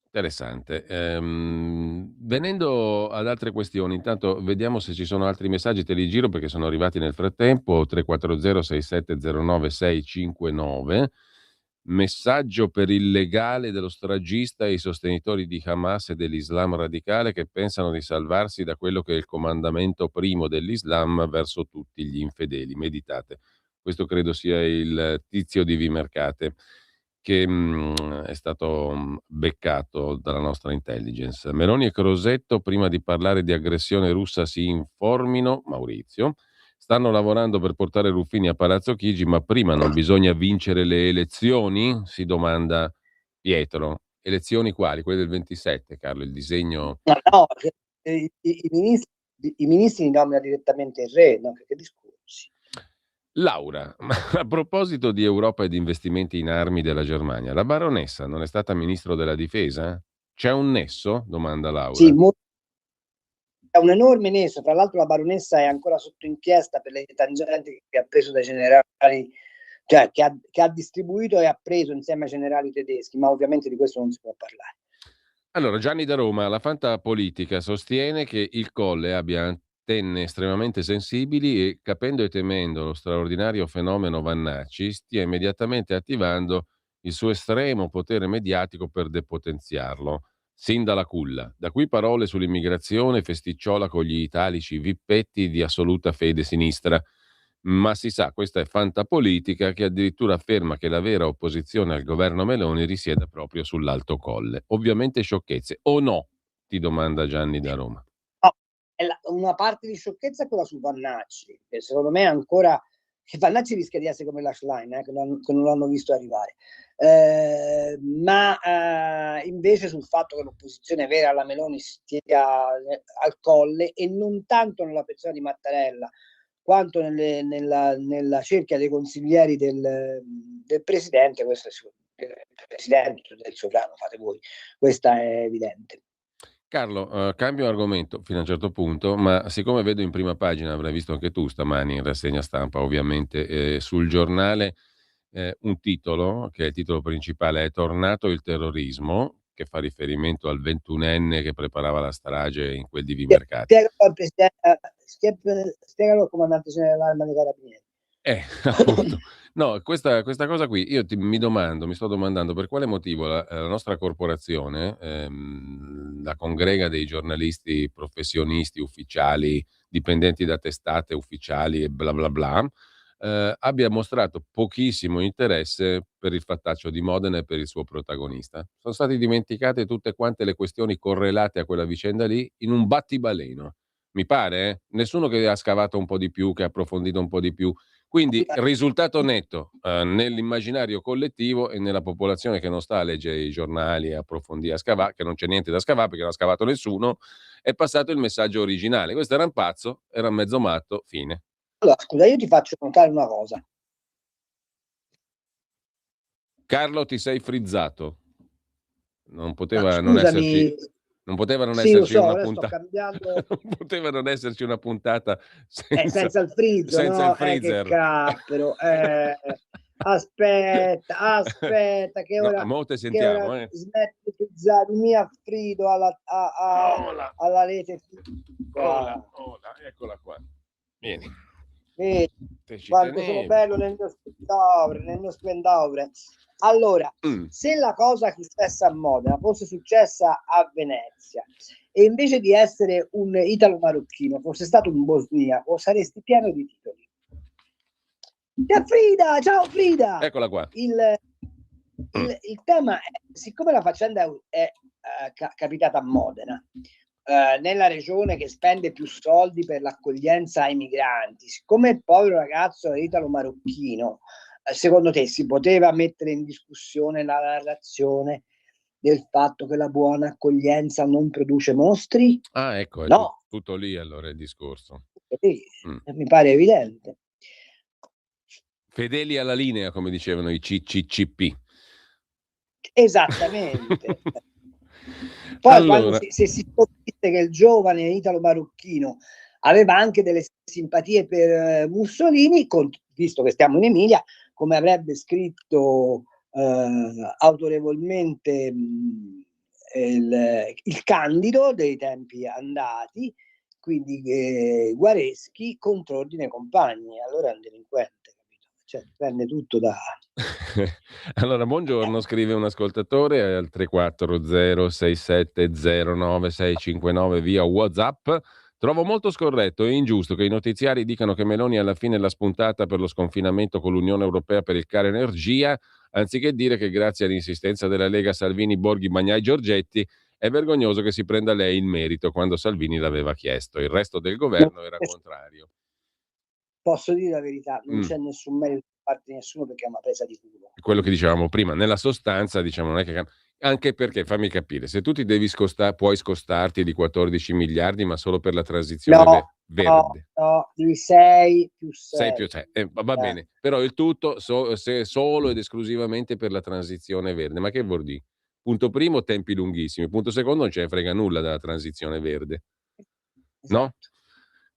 Interessante. Venendo ad altre questioni, intanto vediamo se ci sono altri messaggi, te li giro perché sono arrivati nel frattempo. 340 6709 659. Messaggio per il legale dello stragista e i sostenitori di Hamas e dell'Islam radicale che pensano di salvarsi da quello che è il comandamento primo dell'Islam verso tutti gli infedeli. Meditate. Questo credo sia il Tizio di Vimercate, che è stato beccato dalla nostra intelligence. Meloni e Crosetto, prima di parlare di aggressione russa, si informino, Maurizio, stanno lavorando per portare Ruffini a Palazzo Chigi, ma prima non bisogna vincere le elezioni? Si domanda Pietro. Elezioni quali? Quelle del 27, Carlo, il disegno... No, i ministri li nomina direttamente il re, no? Che discorsi? Laura, ma a proposito di Europa e di investimenti in armi della Germania, la baronessa non è stata ministro della difesa? C'è un nesso? Domanda Laura. Sì, è un enorme nesso. Tra l'altro la baronessa è ancora sotto inchiesta per le tangenti che ha preso dai generali, cioè che ha distribuito e ha preso insieme ai generali tedeschi, ma ovviamente di questo non si può parlare. Allora, Gianni da Roma, la Fantapolitica sostiene che il Colle abbia antenne estremamente sensibili e, capendo e temendo lo straordinario fenomeno Vannacci, stia immediatamente attivando il suo estremo potere mediatico per depotenziarlo, sin dalla culla. Da qui parole sull'immigrazione, festicciola con gli italici vippetti di assoluta fede sinistra. Ma si sa, questa è Fantapolitica che addirittura afferma che la vera opposizione al governo Meloni risieda proprio sull'Alto Colle. Ovviamente sciocchezze, o no? Ti domanda Gianni da Roma. No, una parte di sciocchezza è quella su Vannacci, che secondo me ancora... Che Vannacci rischia di essere come Lashline, che non l'hanno visto arrivare. Ma invece sul fatto che l'opposizione vera alla Meloni stia al Colle, e non tanto nella persona di Mattarella, quanto nella cerchia dei consiglieri del presidente, questo è il presidente del sovrano, fate voi, questa è evidente. Carlo, cambio argomento fino a un certo punto, ma siccome vedo in prima pagina, avrai visto anche tu stamani in rassegna stampa ovviamente, sul giornale un titolo, che è il titolo principale, è Tornato il terrorismo, che fa riferimento al 21enne che preparava la strage in quel di Vimercate. Spiegalo al comandante generale dell'Arma dei Carabinieri. Appunto. No, questa cosa qui, io mi sto domandando per quale motivo la nostra corporazione, la congrega dei giornalisti professionisti, ufficiali, dipendenti da testate ufficiali e bla bla bla, abbia mostrato pochissimo interesse per il fattaccio di Modena e per il suo protagonista. Sono state dimenticate tutte quante le questioni correlate a quella vicenda lì in un battibaleno. Mi pare, eh? Nessuno che ha scavato un po' di più, che ha approfondito un po' di più. Quindi risultato netto nell'immaginario collettivo e nella popolazione che non sta a leggere i giornali, a approfondire, a scavare, che non c'è niente da scavare perché non ha scavato nessuno, è passato il messaggio originale. Questo era un pazzo, era mezzo matto, fine. Allora, scusa, io ti faccio notare una cosa. Carlo, ti sei frizzato. Non Ma poteva non esserci, scusami, non poteva non sì, lo esserci so, una ora sto punta cambiando non poteva non esserci una puntata senza senza il frizzo, senza il no? Che freezer. cappero. Aspetta, No, mo te che ora sentiamo, smetti di frizzare il mio frido Ola, alla rete ola, fissa. ola, eccola qua. Vieni. Vedi Te ci quanto sono tenevi. bello nel mio splendore. Allora, se la cosa che è successa a Modena fosse successa a Venezia e invece di essere un italo-marocchino fosse stato un bosniaco, saresti pieno di titoli. Ciao Frida! Eccola qua. Il tema è, siccome la faccenda è capitata a Modena, nella regione che spende più soldi per l'accoglienza ai migranti, siccome il povero ragazzo è italo-marocchino, secondo te si poteva mettere in discussione la narrazione del fatto che la buona accoglienza non produce mostri? Ah, ecco, è No, tutto lì allora il discorso. mi pare evidente. Fedeli alla linea, come dicevano i CCCP. Esattamente. Poi Allora, se si scoprisse che il giovane italo-marocchino aveva anche delle simpatie per Mussolini, visto che stiamo in Emilia, come avrebbe scritto autorevolmente il Candido dei tempi andati, quindi Guareschi contro ordine compagni, allora è un delinquente, capito? Cioè prende tutto da... allora, buongiorno, scrive un ascoltatore al 34067099659 via WhatsApp. Trovo molto scorretto e ingiusto che i notiziari dicano che Meloni alla fine l'ha spuntata per lo sconfinamento con l'Unione Europea per il caro energia, anziché dire che grazie all'insistenza della Lega Salvini, Borghi, Bagnai, Giorgetti è vergognoso che si prenda lei il merito quando Salvini l'aveva chiesto. Il resto del governo era contrario. Posso dire la verità, non Mm. c'è nessun merito da parte di nessuno perché è una presa di culo. Quello che dicevamo prima, nella sostanza, diciamo, non è che anche perché, fammi capire, se tu ti devi puoi scostarti di 14 miliardi, ma solo per la transizione verde. No, di 6 più 6 più 6. 6, va bene, però il tutto se solo ed esclusivamente per la transizione verde. Ma che vuol dire? Punto primo, tempi lunghissimi. Punto secondo, non ce ne frega nulla della transizione verde. No? Esatto.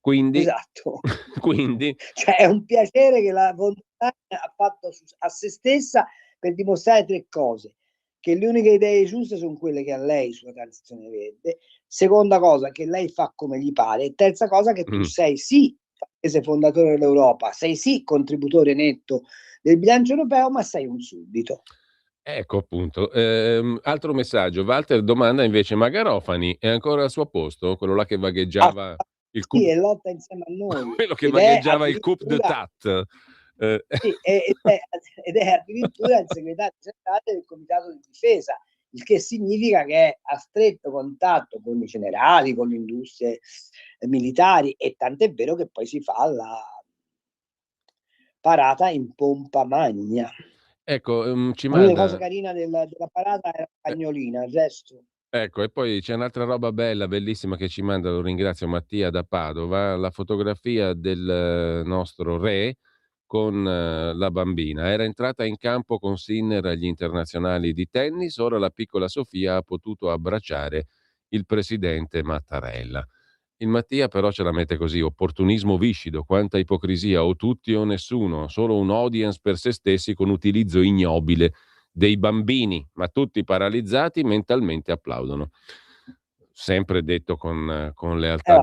Quindi, Esatto. quindi Cioè è un piacere che la von der Leyen ha fatto a se stessa per dimostrare 3 cose: che le uniche idee giuste sono quelle che ha lei sulla transizione verde, seconda cosa che lei fa come gli pare, e terza cosa che tu sei sì paese fondatore dell'Europa, sei sì contributore netto del bilancio europeo, ma sei un suddito. Ecco appunto. Altro messaggio. Walter domanda invece: ma Garofani è ancora al suo posto? Quello là che vagheggiava il Sì, coup e lotta insieme a noi. quello che Ed è vagheggiava il coup addirittura d'etat. sì, ed è addirittura il segretario generale del Comitato di Difesa, il che significa che è a stretto contatto con i generali, con le industrie militari, e tant'è vero che poi si fa la parata in pompa magna. Ecco, ci L'unica cosa manda carina della parata è la cagnolina, il resto... ecco, e poi c'è un'altra roba bella, bellissima che ci manda, lo ringrazio, Mattia da Padova, la fotografia del nostro re con la bambina. Era entrata in campo con Sinner agli internazionali di tennis, ora la piccola Sofia ha potuto abbracciare il presidente Mattarella. Il Mattia però ce la mette così: opportunismo viscido, quanta ipocrisia, o tutti o nessuno, solo un audience per se stessi con utilizzo ignobile dei bambini, ma tutti paralizzati mentalmente applaudono. Sempre detto con lealtà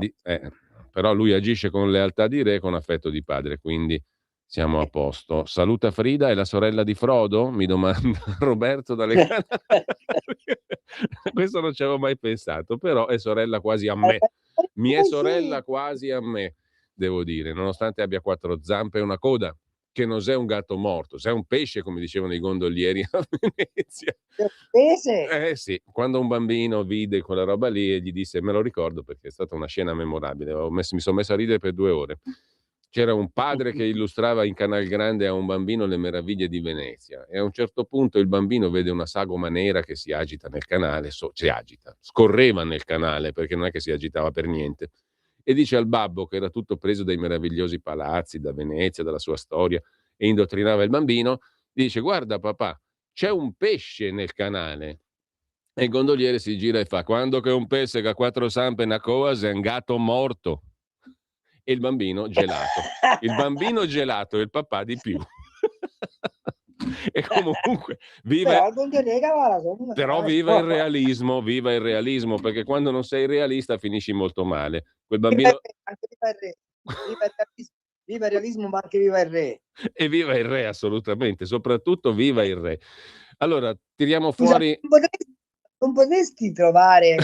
però lui agisce con lealtà di re e con affetto di padre, quindi siamo a posto. Saluta Frida, è la sorella di Frodo? Mi domanda Roberto dalle Canarie. Questo non ci avevo mai pensato, però è sorella quasi a me. Mi è sorella quasi a me, devo dire, nonostante abbia 4 zampe e una coda, che non è un gatto morto, sei un pesce, come dicevano i gondolieri a Venezia. Sì, quando un bambino vide quella roba lì e gli disse, me lo ricordo perché è stata una scena memorabile, mi sono messo a ridere per 2 ore. C'era un padre che illustrava in Canal Grande a un bambino le meraviglie di Venezia e a un certo punto il bambino vede una sagoma nera che si agita nel canale, scorreva nel canale perché non è che si agitava per niente, e dice al babbo, che era tutto preso dai meravigliosi palazzi, da Venezia, dalla sua storia, e indottrinava il bambino, dice: guarda papà, c'è un pesce nel canale. E il gondoliere si gira e fa: quando che un pesce che ha 4 zampe e una coa è un gatto morto. E il bambino gelato. Il bambino gelato e il papà di più. E comunque viva, però viva il realismo, perché quando non sei realista finisci molto male. Quel bambino... Viva il realismo, ma anche viva il re. E viva il re, assolutamente, soprattutto viva il re. Allora, tiriamo fuori... Non potresti trovare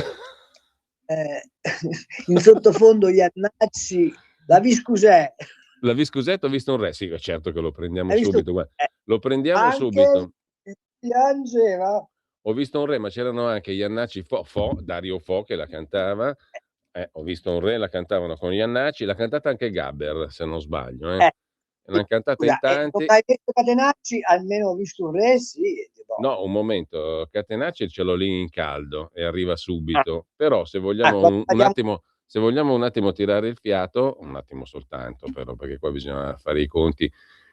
in sottofondo gli annacci, la Viscusè. La Viscusetta, ho visto un re, sì, certo che lo prendiamo subito. Lo prendiamo anche subito. Piangeva. Ho visto un re, ma c'erano anche gli annacci Dario Fo che la cantava. Ho visto un re, la cantavano con gli annacci, l'ha cantata anche Gabber, se non sbaglio. L'hanno cantata in tanti. Hai detto Catenacci, almeno ho visto un re, sì. No, un momento, Catenacci ce l'ho lì in caldo e arriva subito. Però se vogliamo se vogliamo un attimo tirare il fiato, un attimo soltanto, però, perché qua bisogna fare i conti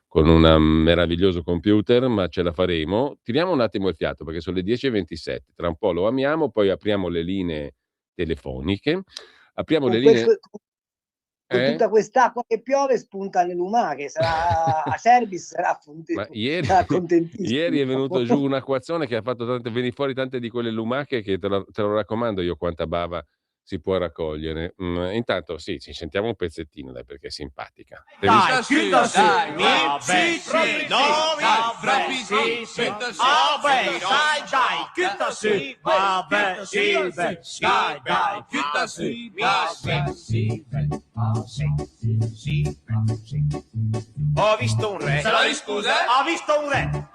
con un meraviglioso computer, ma ce la faremo. Tiriamo un attimo il fiato, perché sono le 10:27. Tra un po' lo amiamo, poi apriamo le linee telefoniche. Apriamo le linee... Con tutta quest'acqua che piove spunta le lumache, sarà a Cerbis, sarà Ma contentissimo. Ieri è venuto giù un acquazzone che ha fatto vieni fuori tante di quelle lumache che te lo raccomando io quanta bava si può raccogliere. Intanto sì, ci sentiamo un pezzettino, dai, perché è simpatica. Ho visto un re. Scusa? Ho visto un re.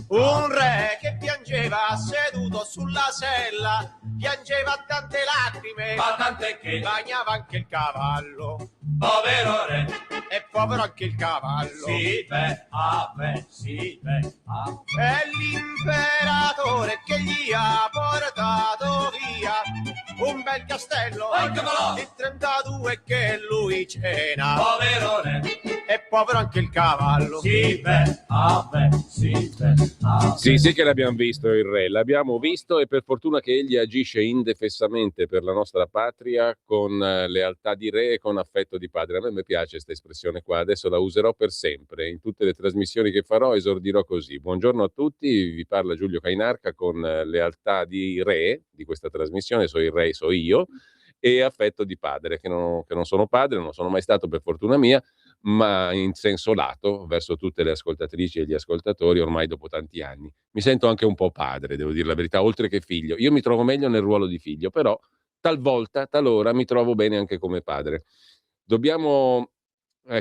Un re che piangeva seduto sulla sella, piangeva tante lacrime, ma tante che bagnava anche il cavallo. Povero re. E povero anche il cavallo. È l'imperatore che gli ha portato via un bel castello di 32 che lui cena. Povero re. E povero anche il cavallo. Sì che l'abbiamo visto il re, l'abbiamo visto, e per fortuna che egli agisce indefessamente per la nostra patria con lealtà di re e con affetto di padre. A me piace questa espressione qua, adesso la userò per sempre, in tutte le trasmissioni che farò esordirò così. Buongiorno a tutti, vi parla Giulio Cainarca con lealtà di re di questa trasmissione, so il re, so io, e affetto di padre, che non sono padre, non sono mai stato per fortuna mia, ma in senso lato verso tutte le ascoltatrici e gli ascoltatori ormai dopo tanti anni. Mi sento anche un po' padre, devo dire la verità, oltre che figlio. Io mi trovo meglio nel ruolo di figlio, però talora mi trovo bene anche come padre. Dobbiamo...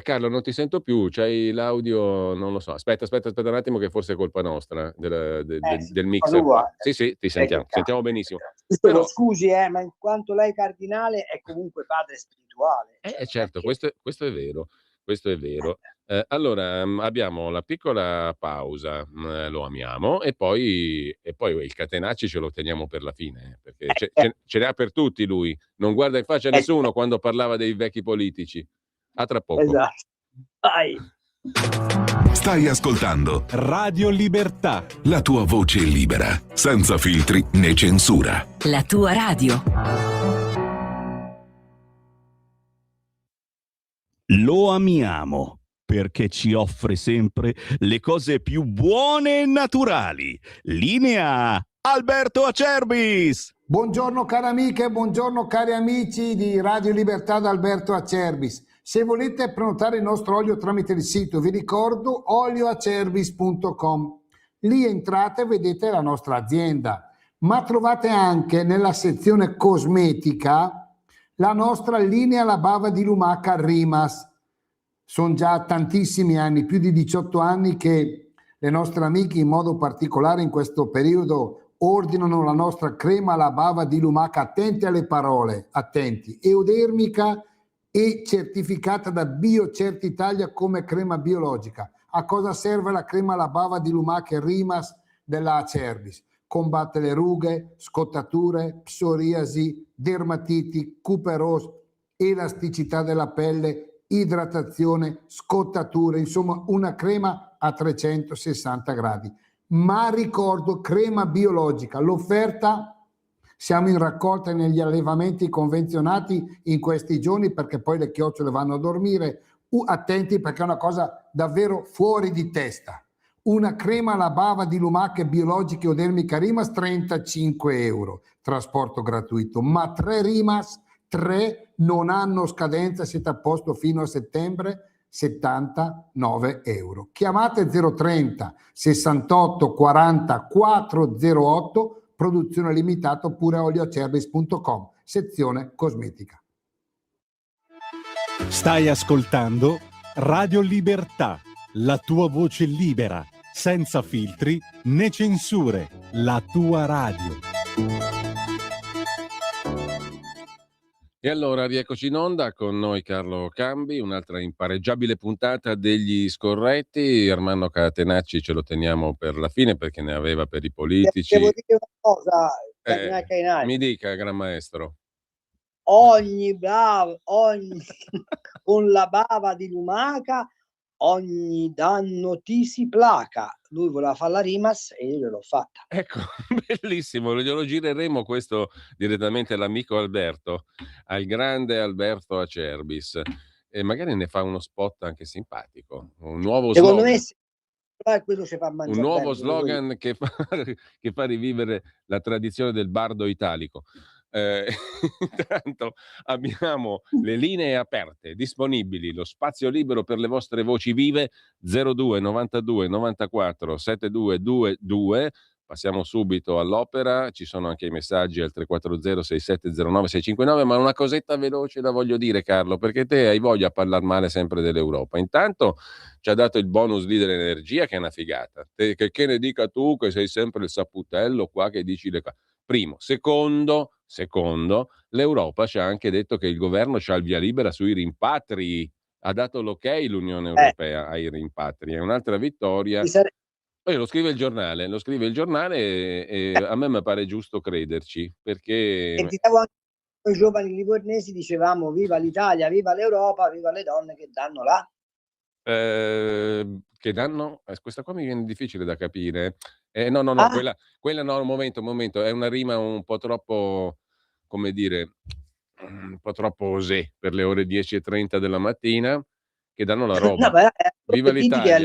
Carlo, non ti sento più, c'hai l'audio, non lo so. Aspetta un attimo che forse è colpa nostra, del mixer. Sì, ti sentiamo benissimo. Però, scusi, ma in quanto lei cardinale è comunque padre spirituale. Certo, questo è vero. Questo è vero. Allora, abbiamo la piccola pausa, lo amiamo, e poi il Catenacci ce lo teniamo per la fine, perché ce ne ha per tutti lui. Non guarda in faccia a nessuno quando parlava dei vecchi politici. A tra poco. Esatto. Vai. Stai ascoltando Radio Libertà. La tua voce libera, senza filtri né censura. La tua radio. Lo amiamo perché ci offre sempre le cose più buone e naturali. Linea Alberto Acerbis. Buongiorno cari amiche, buongiorno cari amici di Radio Libertà da Alberto Acerbis. Se volete prenotare il nostro olio tramite il sito, vi ricordo olioacerbis.com. Lì entrate e vedete la nostra azienda, ma trovate anche nella sezione cosmetica la nostra linea La Bava di Lumaca Rimas. Sono già tantissimi anni, più di 18 anni, che le nostre amiche, in modo particolare in questo periodo, ordinano la nostra crema La Bava di Lumaca. Attenti alle parole, attenti, eudermica e certificata da BioCert Italia come crema biologica. A cosa serve la crema La Bava di Lumaca Rimas della Acerbis? Combatte le rughe, scottature, psoriasi, dermatiti, cuperose, elasticità della pelle, idratazione, scottature, insomma una crema a 360 gradi. ma ricordo crema biologica, l'offerta, siamo in raccolta negli allevamenti convenzionati in questi giorni perché poi le chiocciole vanno a dormire, attenti perché è una cosa davvero fuori di testa. Una crema alla bava di lumache biologiche o dermica Rimas 35 euro, trasporto gratuito, ma 3 Rimas, 3 non hanno scadenza, siete a posto fino a settembre, 79 euro. Chiamate 030 68 40 408, produzione limitata, oppure olioacerbis.com, sezione cosmetica. Stai ascoltando Radio Libertà, la tua voce libera, senza filtri né censure, la tua radio. E allora rieccoci in onda con noi Carlo Cambi, un'altra impareggiabile puntata degli scorretti. Armando Catenacci ce lo teniamo per la fine perché ne aveva per i politici. Devo dire una cosa, Cainari. Mi dica, Gran Maestro. Ogni con la bava di lumaca ogni danno ti si placa. Lui voleva fare la Rimas e io gliel'ho fatta. Ecco, bellissimo, glielo gireremo questo direttamente all'amico Alberto, al grande Alberto Acerbis, e magari ne fa uno spot anche simpatico, un nuovo Secondo slogan. me quello ci fa mangiare Un nuovo bene, slogan che fa rivivere la tradizione del bardo italico. Intanto abbiamo le linee aperte, disponibili, lo spazio libero per le vostre voci vive, 02 92 94 7222. Passiamo subito all'opera, ci sono anche i messaggi al 340 6709 659, ma una cosetta veloce la voglio dire, Carlo, perché te hai voglia a parlare male sempre dell'Europa. Intanto ci ha dato il bonus lì dell'energia, che è una figata. Che ne dica tu, che sei sempre il saputello qua che dici le cose. Primo. Secondo, l'Europa ci ha anche detto che il governo c'ha il via libera sui rimpatri. Ha dato l'ok l'Unione Europea ai rimpatri. È un'altra vittoria. Poi lo scrive il giornale e a me mi pare giusto crederci, perché... E noi giovani livornesi dicevamo viva l'Italia, viva l'Europa, viva le donne che danno là. Che danno? Questa qua mi viene difficile da capire. No, quella no, un momento, è una rima un po' troppo, come dire, un po' troppo osé per le ore 10:30 della mattina, che danno la roba. No, Viva l'Italia,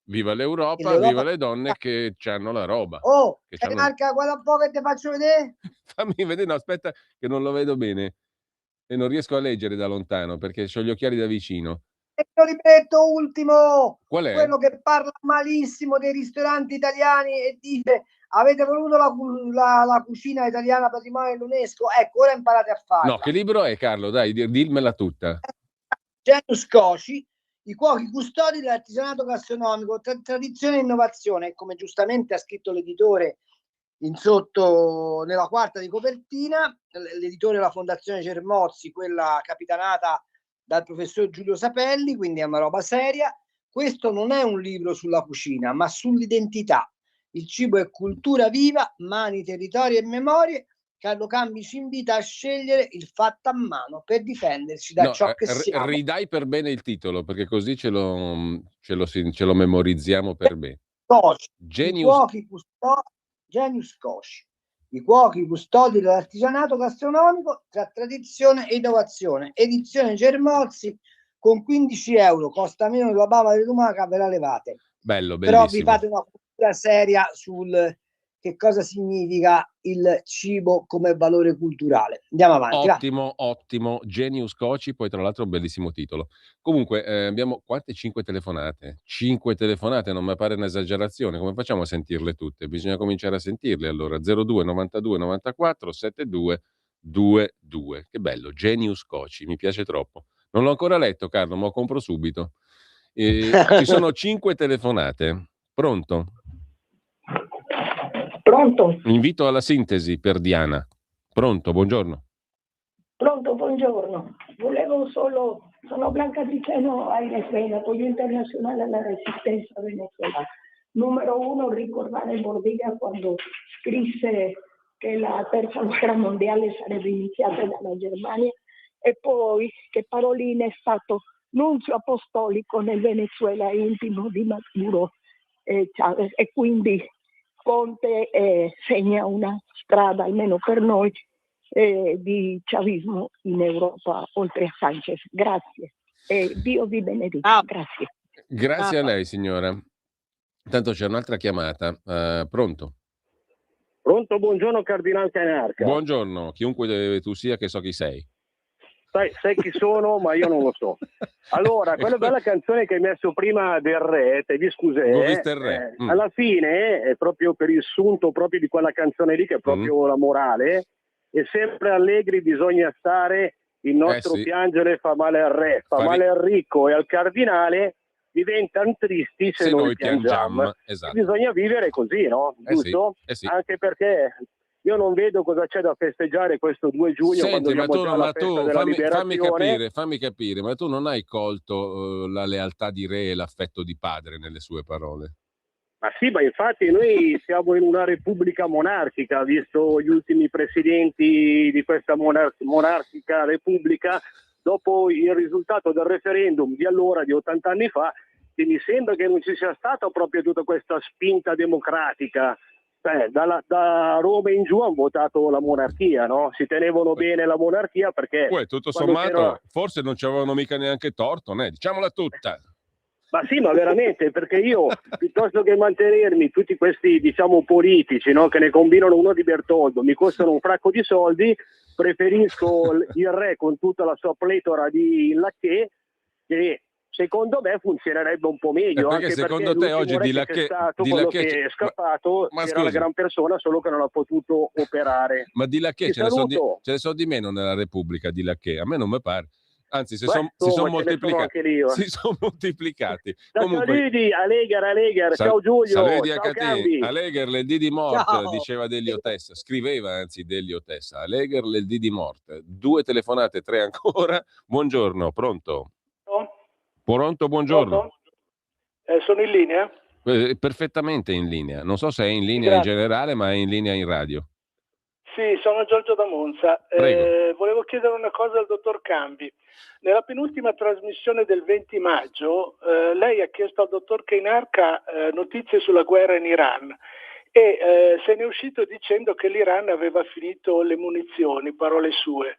viva l'Europa, viva le donne che c'hanno la roba. Oh, che c'hanno... Marca, guarda un po' che ti faccio vedere. Fammi vedere, no, aspetta che non lo vedo bene e non riesco a leggere da lontano perché ho gli occhiali da vicino. E lo ripeto, ultimo, qual è? Quello che parla malissimo dei ristoranti italiani e dice avete voluto la cucina italiana patrimonio dell'UNESCO, ecco, ora imparate a farla. No, che libro è, Carlo? Dai, dimmela tutta. Genius Coci, i cuochi custodi dell'artigianato gastronomico, tradizione e innovazione, come giustamente ha scritto l'editore in sotto nella quarta di copertina, l'editore è la Fondazione Cermozzi, quella capitanata dal professor Giulio Sapelli, quindi è una roba seria. Questo non è un libro sulla cucina, ma sull'identità. Il cibo è cultura viva, mani, territori e memorie. Carlo Cambi ci invita a scegliere il fatto a mano per difenderci da ciò che siamo. Ridai per bene il titolo, perché così ce lo memorizziamo per bene. Genius Coci. I cuochi custodi dell'artigianato gastronomico tra tradizione e innovazione. Edizione Cermozzi con 15 euro, costa meno della bava di lumaca, ve la levate. Bello, bellissimo. Però vi fate una cultura seria sul che cosa significa il cibo come valore culturale. Andiamo avanti. Ottimo. Genius Coci, poi tra l'altro bellissimo titolo. Comunque abbiamo quante? 5 telefonate. 5 telefonate, non mi pare un'esagerazione. Come facciamo a sentirle tutte? Bisogna cominciare a sentirle allora. 02 92 94 72 22. Che bello, Genius Coci, mi piace troppo. Non l'ho ancora letto, Carlo, ma lo compro subito. Ci sono 5 telefonate. Pronto? Pronto? Invito alla sintesi per Diana. Pronto, buongiorno. Pronto, buongiorno. Sono Blanca Triceno, Aires Veneto, apoyo internazionale alla resistenza venezuelana. Numero 1, ricordare Bordiga quando scrisse che la terza guerra mondiale sarebbe iniziata dalla Germania, e poi che Parolin è stato nunzio apostolico nel Venezuela intimo di Maduro e Chavez, e quindi Conte segna una strada, almeno per noi, di chavismo in Europa, oltre a Sanchez. Grazie. E Dio vi benedica. Grazie. Grazie a lei, signora. Intanto c'è un'altra chiamata. Pronto? Pronto, buongiorno Cardinal Cainarca. Buongiorno, chiunque tu sia, che so chi sei. Sai chi sono, ma io non lo so. Allora, quella bella canzone che hai messo prima del re, te vi scusate, alla fine è proprio per il sunto proprio di quella canzone lì, che è proprio la morale, e sempre allegri bisogna stare, il nostro piangere fa male al re, fa male al ricco e al cardinale, diventano tristi se noi piangiamo. Esatto. Bisogna vivere così, no? Giusto? Sì. Anche perché io non vedo cosa c'è da festeggiare questo 2 giugno. Senti, quando ma tu liberazione. fammi capire, ma tu non hai colto la lealtà di re e l'affetto di padre nelle sue parole? Ma sì, ma infatti noi siamo in una repubblica monarchica, visto gli ultimi presidenti di questa monarchica repubblica, dopo il risultato del referendum di allora, di 80 anni fa, che mi sembra che non ci sia stata proprio tutta questa spinta democratica. Da Roma in giù hanno votato la monarchia, no? Si tenevano bene la monarchia perché... Poi tutto sommato forse non ci avevano mica neanche torto, né? Diciamola tutta. Ma sì, ma veramente, perché io piuttosto che mantenermi tutti questi, diciamo, politici, no, che ne combinano uno di Bertoldo, mi costano un fracco di soldi, preferisco il re con tutta la sua pletora di lacchè, che secondo me funzionerebbe un po' meglio, perché anche secondo perché te oggi di lacchè, quello che è scappato era una gran persona, solo che non ha potuto operare. Ma di lacchè ce ne so di meno nella Repubblica di lacchè, a me non mi pare. Anzi, si sono moltiplicati. Si sono moltiplicati. Da Saludi, Alegar, ciao Giulio, Saludi ciao a Cambi. Alegar, le D di morte, diceva Delio Tessa, scriveva anzi Delio Tessa. Alegar, le D di morte. 2 telefonate, 3 ancora. Buongiorno, pronto? Pronto, buongiorno. Sono in linea? Perfettamente in linea. Non so se è in linea in generale, ma è in linea in radio. Sì, sono Giorgio da Monza. Volevo chiedere una cosa al dottor Cambi. Nella penultima trasmissione del 20 maggio lei ha chiesto al dottor Cainarca notizie sulla guerra in Iran e se ne è uscito dicendo che l'Iran aveva finito le munizioni, parole sue.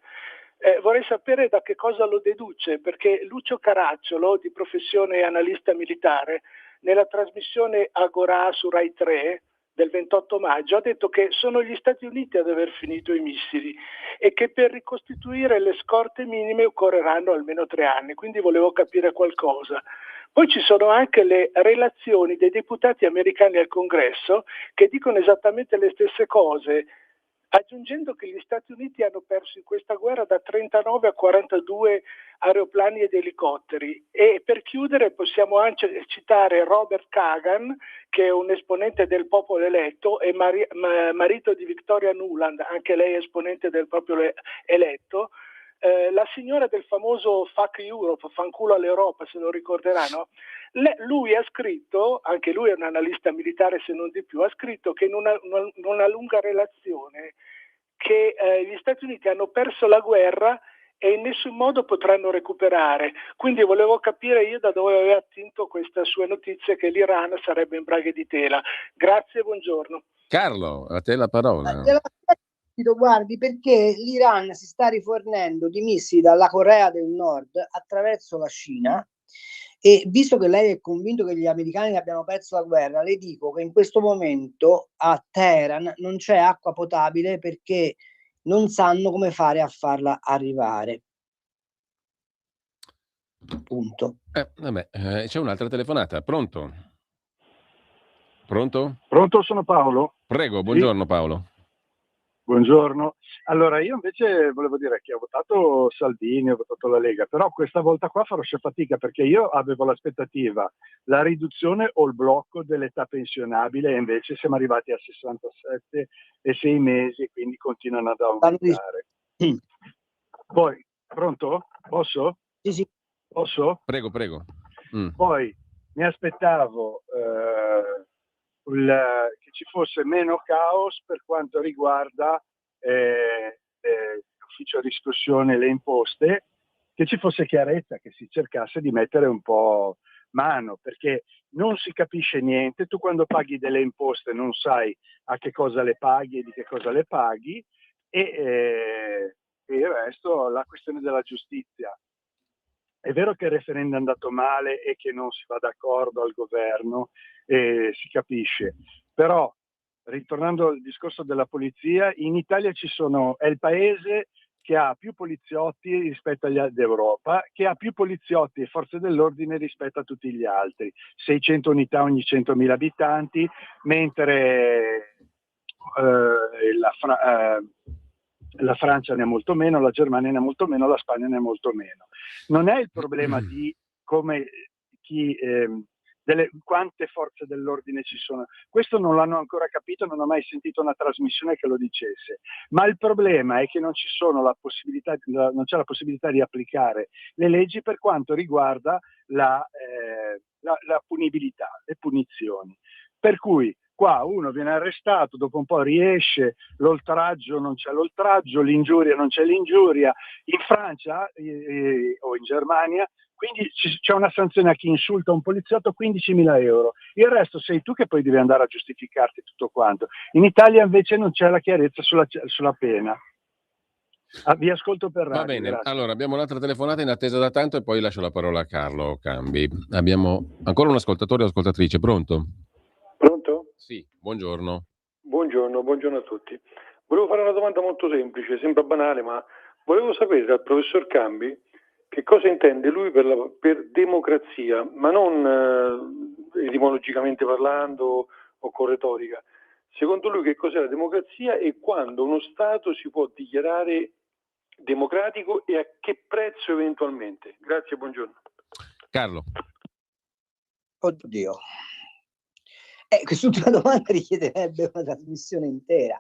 Vorrei sapere da che cosa lo deduce, perché Lucio Caracciolo, di professione analista militare, nella trasmissione Agorà su Rai 3 del 28 maggio ha detto che sono gli Stati Uniti ad aver finito i missili e che per ricostituire le scorte minime occorreranno almeno 3 anni, quindi volevo capire qualcosa. Poi ci sono anche le relazioni dei deputati americani al Congresso che dicono esattamente le stesse cose, aggiungendo che gli Stati Uniti hanno perso in questa guerra da 39 a 42 aeroplani ed elicotteri. E per chiudere possiamo anche citare Robert Kagan, che è un esponente del popolo eletto e marito di Victoria Nuland, anche lei esponente del popolo eletto, la signora del famoso Fuck Europe, fanculo all'Europa, se lo ricorderanno. Lui ha scritto, anche lui è un analista militare se non di più, ha scritto che in una lunga relazione che gli Stati Uniti hanno perso la guerra e in nessun modo potranno recuperare. Quindi volevo capire io da dove aveva attinto queste sue notizie che l'Iran sarebbe in braghe di tela. Grazie, buongiorno. Carlo, a te la parola. Guardi, perché l'Iran si sta rifornendo di missili dalla Corea del Nord attraverso la Cina, e visto che lei è convinto che gli americani abbiano perso la guerra, le dico che in questo momento a Teheran non c'è acqua potabile perché non sanno come fare a farla arrivare. Punto. C'è un'altra telefonata. Pronto? Pronto? Pronto, sono Paolo. Prego, buongiorno Paolo. Buongiorno. Allora, io invece volevo dire che ho votato Salvini, ho votato la Lega, però questa volta qua farò fatica perché io avevo l'aspettativa, la riduzione o il blocco dell'età pensionabile, e invece siamo arrivati a 67 e 6 mesi e quindi continuano ad aumentare. Poi, pronto? Posso? Sì. Posso? Prego. Poi mi aspettavo che ci fosse meno caos per quanto riguarda l'ufficio riscossione e le imposte, che ci fosse chiarezza, che si cercasse di mettere un po' mano, perché non si capisce niente. Tu quando paghi delle imposte non sai a che cosa le paghi e di che cosa le paghi, e il resto, la questione della giustizia. È vero che il referendum è andato male e che non si va d'accordo al governo, si capisce, però ritornando al discorso della polizia, in Italia è il paese che ha più poliziotti rispetto agli altri d'Europa, che ha più poliziotti e forze dell'ordine rispetto a tutti gli altri, 600 unità ogni 100.000 abitanti, mentre la Francia ne ha molto meno, la Germania ne ha molto meno, la Spagna ne ha molto meno. Non è il problema di quante forze dell'ordine ci sono. Questo non l'hanno ancora capito, non ho mai sentito una trasmissione che lo dicesse. Ma il problema è che non c'è la possibilità di applicare le leggi per quanto riguarda la punibilità, le punizioni. Per cui qua uno viene arrestato, dopo un po' riesce, l'oltraggio non c'è l'oltraggio, l'ingiuria non c'è l'ingiuria. In Francia o in Germania quindi c'è una sanzione a chi insulta un poliziotto, 15.000 euro. Il resto sei tu che poi devi andare a giustificarti tutto quanto. In Italia invece non c'è la chiarezza sulla pena. Vi ascolto per radio. Va bene, grazie. allora abbiamo un'altra telefonata in attesa da tanto e poi lascio la parola a Carlo Cambi. Abbiamo ancora un ascoltatore o ascoltatrice, pronto? Pronto? Sì, buongiorno. Buongiorno a tutti. Volevo fare una domanda molto semplice, sembra banale, ma volevo sapere dal professor Cambi che cosa intende lui per democrazia, ma non etimologicamente parlando o con retorica. Secondo lui che cos'è la democrazia e quando uno Stato si può dichiarare democratico e a che prezzo eventualmente? Grazie, buongiorno. Carlo. Oddio. Quest'ultima domanda richiederebbe una trasmissione intera.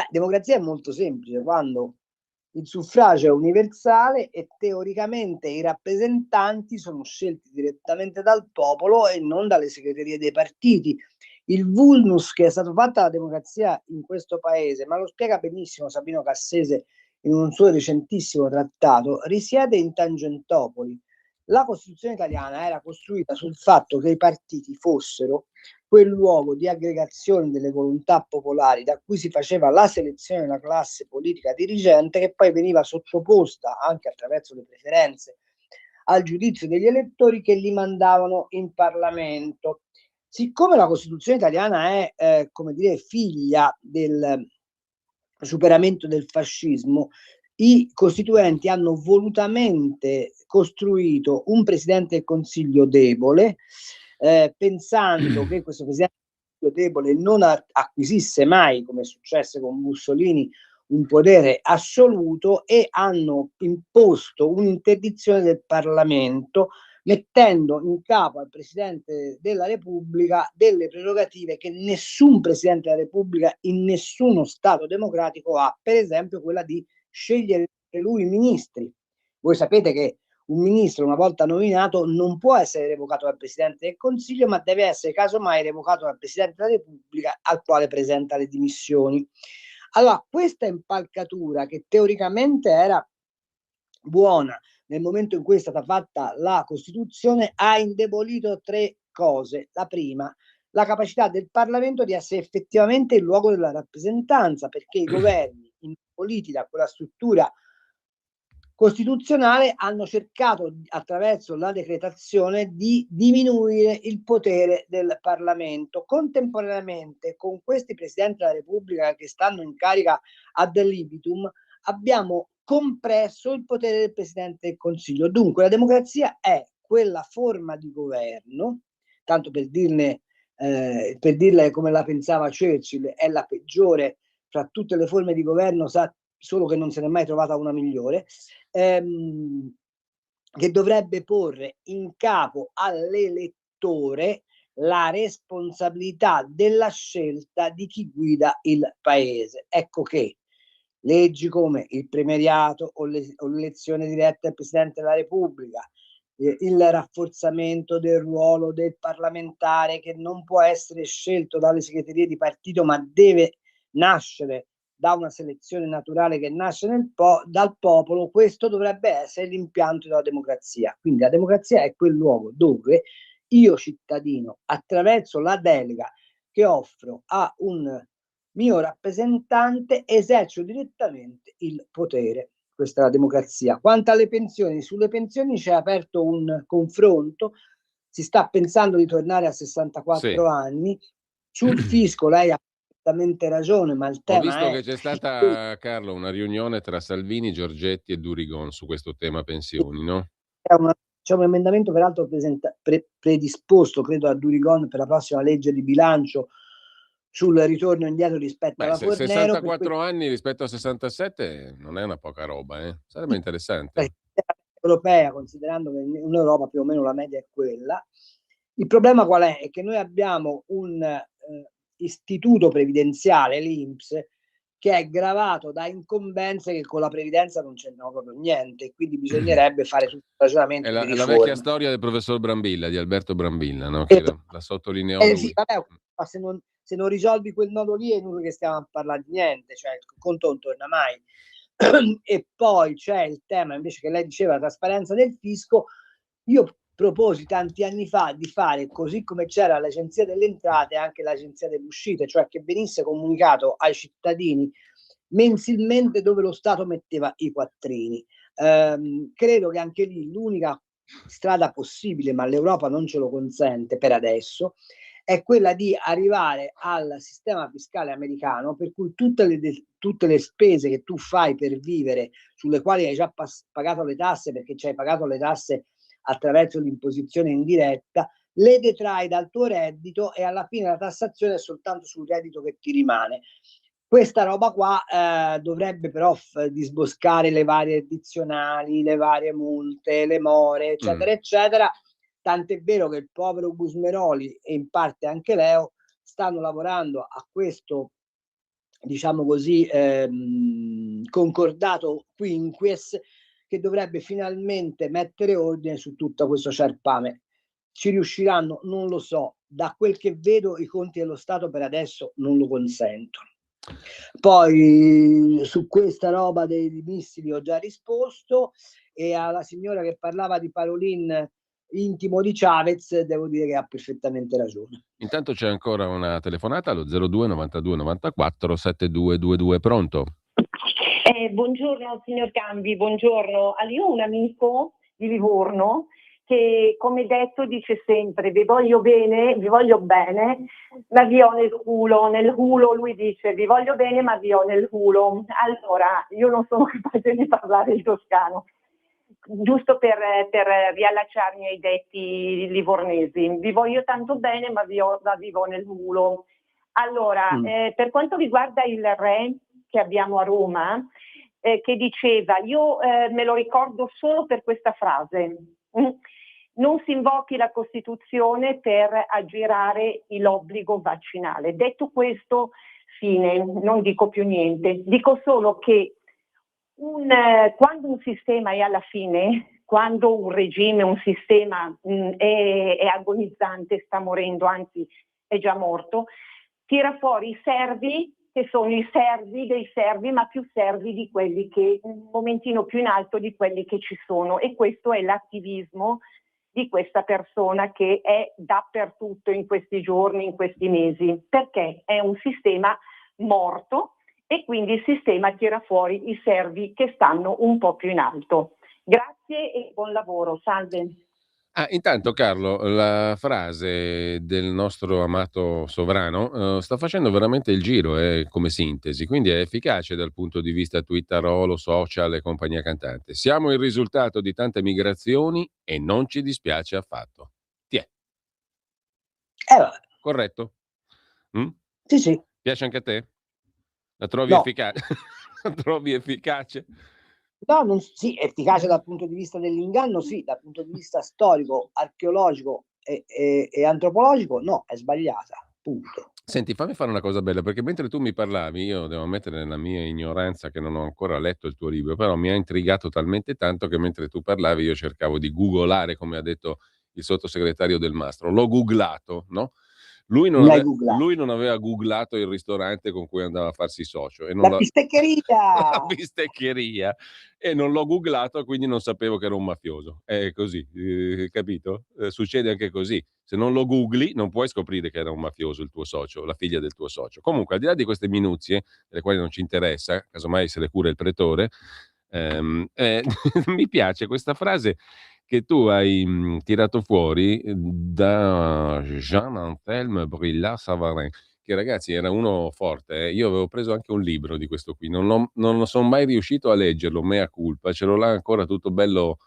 Democrazia è molto semplice, quando il suffragio è universale e teoricamente i rappresentanti sono scelti direttamente dal popolo e non dalle segreterie dei partiti. Il vulnus che è stato fatto alla democrazia in questo paese, ma lo spiega benissimo Sabino Cassese in un suo recentissimo trattato, risiede in Tangentopoli. La Costituzione italiana era costruita sul fatto che i partiti fossero quel luogo di aggregazione delle volontà popolari da cui si faceva la selezione della classe politica dirigente, che poi veniva sottoposta anche attraverso le preferenze al giudizio degli elettori che li mandavano in Parlamento. Siccome la Costituzione italiana è figlia del superamento del fascismo, i costituenti hanno volutamente costruito un Presidente del Consiglio debole, pensando che questo Presidente del Consiglio debole non acquisisse mai, come è successo con Mussolini, un potere assoluto, e hanno imposto un'interdizione del Parlamento, mettendo in capo al Presidente della Repubblica delle prerogative che nessun Presidente della Repubblica in nessuno Stato democratico ha, per esempio quella di scegliere lui i ministri. Voi sapete che un ministro, una volta nominato, non può essere revocato dal Presidente del Consiglio, ma deve essere casomai revocato dal Presidente della Repubblica, al quale presenta le dimissioni. Allora, questa impalcatura, che teoricamente era buona nel momento in cui è stata fatta la Costituzione, ha indebolito tre cose. La prima, la capacità del Parlamento di essere effettivamente il luogo della rappresentanza, perché i governi indeboliti da quella struttura costituzionale hanno cercato attraverso la decretazione di diminuire il potere del Parlamento. Contemporaneamente con questi Presidenti della Repubblica che stanno in carica ad libitum abbiamo compresso il potere del Presidente del Consiglio. Dunque la democrazia è quella forma di governo, tanto per dirle come la pensava Churchill, è la peggiore fra tutte le forme di governo, solo che non se n'è mai trovata una migliore, che dovrebbe porre in capo all'elettore la responsabilità della scelta di chi guida il paese. Ecco che leggi come il premierato o l'elezione diretta del Presidente della Repubblica, il rafforzamento del ruolo del parlamentare, che non può essere scelto dalle segreterie di partito ma deve nascere da una selezione naturale che nasce dal popolo, questo dovrebbe essere l'impianto della democrazia. Quindi la democrazia è quel luogo dove io cittadino, attraverso la delega che offro a un mio rappresentante, esercito direttamente il potere. Questa è la democrazia. Quanto alle pensioni, sulle pensioni c'è aperto un confronto, si sta pensando di tornare a 64 anni. Sul fisco lei ha perfettamente ragione, ma il Ho tema visto è che c'è stata, Carlo, una riunione tra Salvini, Giorgetti e Durigon su questo tema pensioni, no? c'è un emendamento peraltro predisposto, credo, a Durigon per la prossima legge di bilancio sul ritorno indietro rispetto alla Fornero. 64 anni rispetto a 67 non è una poca roba, sarebbe interessante. Europea, considerando che in Europa più o meno la media è quella. Il problema qual è? È che noi abbiamo un istituto previdenziale, l'INPS, che è gravato da incombenze che con la previdenza non c'entrano proprio niente, quindi bisognerebbe fare tutto il ragionamento di riforma. È la vecchia storia del professor Brambilla, di Alberto Brambilla, no? Che la sottolineò lui. Sì, vabbè, ma se non risolvi quel nodo lì è inutile che stiamo a parlare di niente, cioè il conto non torna mai. E poi c'è il tema invece che lei diceva, la trasparenza del fisco. Io proposi tanti anni fa di fare, così come c'era l'agenzia delle entrate, anche l'agenzia delle uscite, cioè che venisse comunicato ai cittadini mensilmente dove lo Stato metteva i quattrini. Credo che anche lì l'unica strada possibile, ma l'Europa non ce lo consente per adesso, è quella di arrivare al sistema fiscale americano, per cui tutte le spese che tu fai per vivere, sulle quali hai già pagato le tasse perché ci hai pagato le tasse attraverso l'imposizione indiretta, le detrai dal tuo reddito e alla fine la tassazione è soltanto sul reddito che ti rimane. Questa roba qua dovrebbe però disboscare le varie addizionali, le varie multe, le more, eccetera, eccetera. Tant'è vero che il povero Gusmeroli e in parte anche Leo stanno lavorando a questo, diciamo così, concordato quinquies, che dovrebbe finalmente mettere ordine su tutto questo ciarpame. Ci riusciranno? Non lo so. Da quel che vedo i conti dello Stato per adesso non lo consentono. Poi su questa roba dei missili ho già risposto, e alla signora che parlava di Parolin intimo di Chavez devo dire che ha perfettamente ragione. Intanto c'è ancora una telefonata allo 02 92 94 7222. Pronto? Buongiorno signor Cambi, buongiorno. Io ho un amico di Livorno che, come detto, dice sempre: vi voglio bene, ma vi ho nel culo. Nel culo lui dice: vi voglio bene, ma vi ho nel culo. Allora, io non sono capace di parlare il toscano, giusto per riallacciarmi ai detti livornesi. Vi voglio tanto bene, ma vivo nel culo. Allora, per quanto riguarda il re che abbiamo a Roma, che diceva, io me lo ricordo solo per questa frase: non si invochi la Costituzione per aggirare l'obbligo vaccinale. Detto questo, fine, non dico più niente. Dico solo che quando un sistema è alla fine, quando un regime, un sistema è agonizzante, sta morendo, anzi è già morto, tira fuori i servi, che sono i servi dei servi, ma più servi di quelli che, un momentino più in alto di quelli che ci sono. E questo è l'attivismo di questa persona che è dappertutto in questi giorni, in questi mesi, perché è un sistema morto e quindi il sistema tira fuori i servi che stanno un po' più in alto. Grazie e buon lavoro, salve. Intanto Carlo, la frase del nostro amato sovrano sta facendo veramente il giro come sintesi, quindi è efficace dal punto di vista twitterolo, social e compagnia cantante. Siamo il risultato di tante migrazioni e non ci dispiace affatto. Tiè. Corretto? Sì. Piace anche a te? La trovi No. efficace? La trovi efficace? No, sì, efficace dal punto di vista dell'inganno, sì, dal punto di vista storico, archeologico e antropologico, no, è sbagliata, punto. Senti, fammi fare una cosa bella, perché mentre tu mi parlavi, io devo ammettere nella mia ignoranza che non ho ancora letto il tuo libro, però mi ha intrigato talmente tanto che mentre tu parlavi io cercavo di googolare, come ha detto il sottosegretario Del Mastro. L'ho googlato, no? Lui non, l'hai googlato. lui non aveva googlato il ristorante con cui andava a farsi socio. E non La l'ha- bisteccheria! la bisteccheria, e non l'ho googlato, quindi non sapevo che era un mafioso. È così, capito? Succede anche così. Se non lo googli non puoi scoprire che era un mafioso il tuo socio, la figlia del tuo socio. Comunque, al di là di queste minuzie, delle quali non ci interessa, casomai se le cura il pretore, mi piace questa frase che tu hai tirato fuori da Jean-Anselme Brillat-Savarin, che ragazzi era uno forte. Io avevo preso anche un libro di questo qui, non sono mai riuscito a leggerlo, mea culpa, ce l'ho là ancora tutto bello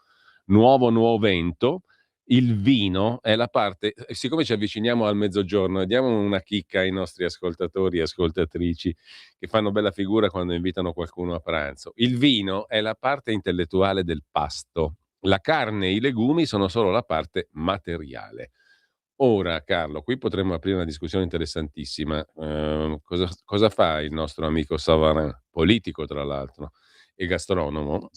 nuovo, nuovento. Il vino è la parte, siccome ci avviciniamo al mezzogiorno, diamo una chicca ai nostri ascoltatori e ascoltatrici che fanno bella figura quando invitano qualcuno a pranzo. Il vino è la parte intellettuale del pasto, la carne e i legumi sono solo la parte materiale. Ora, Carlo, qui potremmo aprire una discussione interessantissima. Cosa fa il nostro amico Savarin, politico tra l'altro, e gastronomo?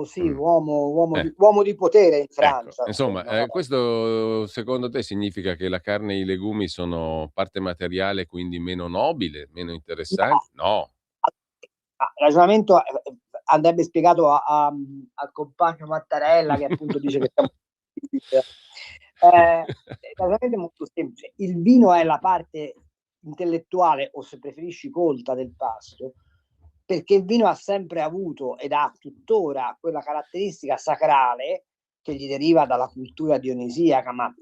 Sì, Mm. uomo di potere in Francia. Ecco, insomma, questo secondo te significa che la carne e i legumi sono parte materiale, quindi meno nobile, meno interessante? No. Il ragionamento andrebbe spiegato al compagno Mattarella, che appunto dice che siamo il ragionamento è molto semplice. Il vino è la parte intellettuale, o se preferisci colta, del pasto, perché il vino ha sempre avuto ed ha tuttora quella caratteristica sacrale che gli deriva dalla cultura dionisiaca, ma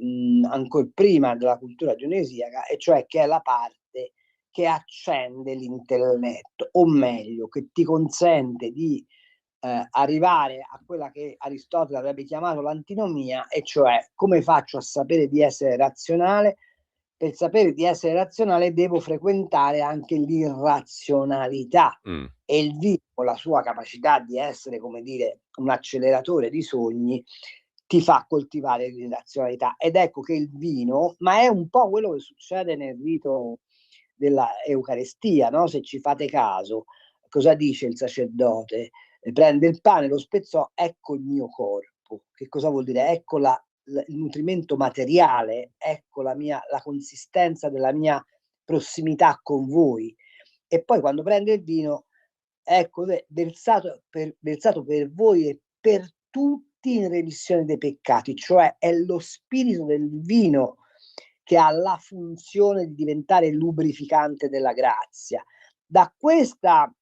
ancora prima della cultura dionisiaca, e cioè che è la parte che accende l'intelletto, o meglio, che ti consente di arrivare a quella che Aristotele avrebbe chiamato l'antinomia, e cioè come faccio a sapere di essere razionale? Per sapere di essere razionale devo frequentare anche l'irrazionalità, e il vino, con la sua capacità di essere, come dire, un acceleratore di sogni, ti fa coltivare l'irrazionalità. Ed ecco che il vino, ma è un po' quello che succede nel rito della Eucaristia, no? Se ci fate caso, cosa dice il sacerdote? Prende il pane, lo spezzò, ecco il mio corpo. Che cosa vuol dire? Ecco il nutrimento materiale, ecco la consistenza della mia prossimità con voi. E poi quando prende il vino, ecco, versato per voi e per tutti in remissione dei peccati, cioè è lo spirito del vino che ha la funzione di diventare lubrificante della grazia. Da questa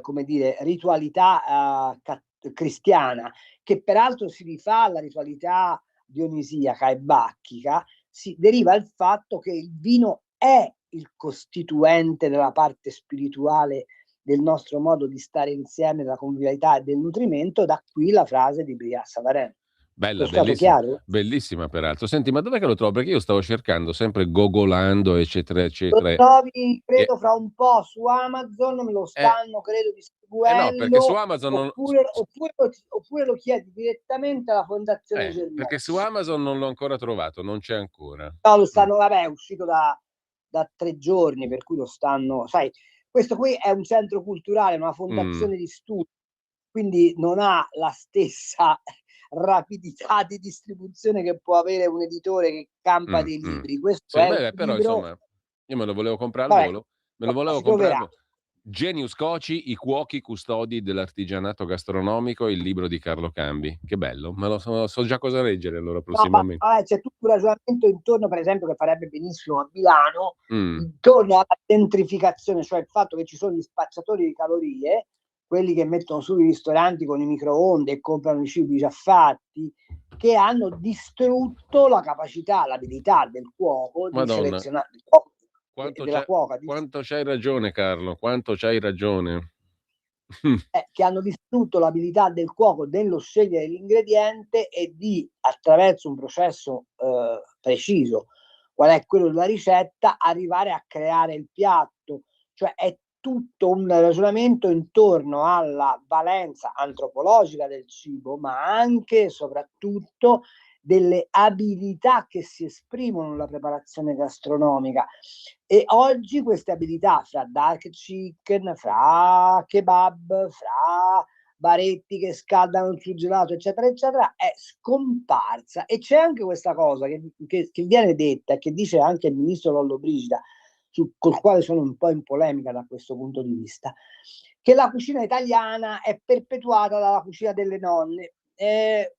come dire, ritualità cristiana, che peraltro si rifà alla ritualità dionisiaca e bacchica, si deriva il fatto che il vino è il costituente della parte spirituale del nostro modo di stare insieme, della convivialità e del nutrimento. Da qui la frase di Brillat-Savarin. Bella, È stato bellissima, chiaro? bellissima peraltro. Senti, ma dov'è che lo trovo? Perché io stavo cercando, sempre gogolando, eccetera, Lo eccetera. trovi, credo, fra un po' su Amazon, me lo stanno, credo, distribuendo, no, perché su Amazon non- oppure lo chiedi direttamente alla Fondazione Germania. perché su Amazon non l'ho ancora trovato, non c'è ancora. No, lo stanno, vabbè, è uscito da 3 giorni, per cui lo stanno, sai, questo qui è un centro culturale, una fondazione di studi, quindi non ha la stessa rapidità di distribuzione che può avere un editore che campa dei libri. Questo Sì, è beh, un però libro... insomma, io me lo volevo comprare Vabbè, al volo, me lo volevo si troverà. comprare. Genius Coci, i cuochi custodi dell'artigianato gastronomico, il libro di Carlo Cambi. Che bello, me lo so già cosa leggere allora prossimamente. No, c'è tutto un ragionamento intorno, per esempio, che farebbe benissimo a Milano, intorno alla gentrificazione, cioè il fatto che ci sono gli spacciatori di calorie, quelli che mettono su i ristoranti con i microonde e comprano i cibi già fatti, che hanno distrutto la capacità, l'abilità del cuoco di Madonna. selezionare Quanto c'hai ragione, Carlo, quanto c'hai ragione. Che hanno distrutto l'abilità del cuoco dello scegliere l'ingrediente e di, attraverso un processo preciso, qual è quello della ricetta, arrivare a creare il piatto. Cioè è tutto un ragionamento intorno alla valenza antropologica del cibo, ma anche e soprattutto delle abilità che si esprimono nella preparazione gastronomica. E oggi queste abilità, fra dark chicken, fra kebab, fra baretti che scaldano il surgelato, eccetera, eccetera, è scomparsa. E c'è anche questa cosa che viene detta, che dice anche il ministro Lollobrigida, col quale sono un po' in polemica da questo punto di vista, che la cucina italiana è perpetuata dalla cucina delle nonne.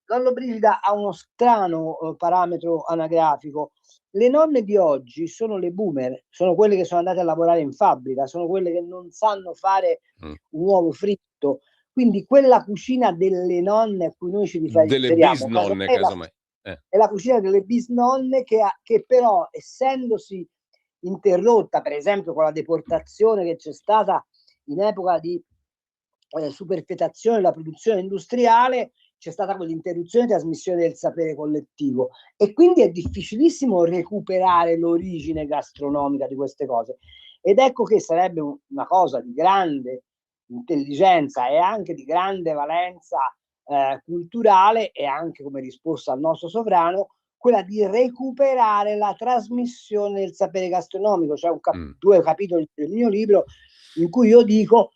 Lollobrigida ha uno strano parametro anagrafico. Le nonne di oggi sono le boomer, sono quelle che sono andate a lavorare in fabbrica, sono quelle che non sanno fare un uovo fritto. Quindi quella cucina delle nonne a cui noi ci riferiamo, delle bisnonne, casomai. È la cucina delle bisnonne che però, essendosi interrotta, per esempio con la deportazione che c'è stata in epoca di superfetazione della produzione industriale, c'è stata quell'interruzione di trasmissione del sapere collettivo, e quindi è difficilissimo recuperare l'origine gastronomica di queste cose. Ed ecco che sarebbe una cosa di grande intelligenza e anche di grande valenza culturale, e anche come risposta al nostro sovrano, quella di recuperare la trasmissione del sapere gastronomico. C'è due capitoli del mio libro in cui io dico: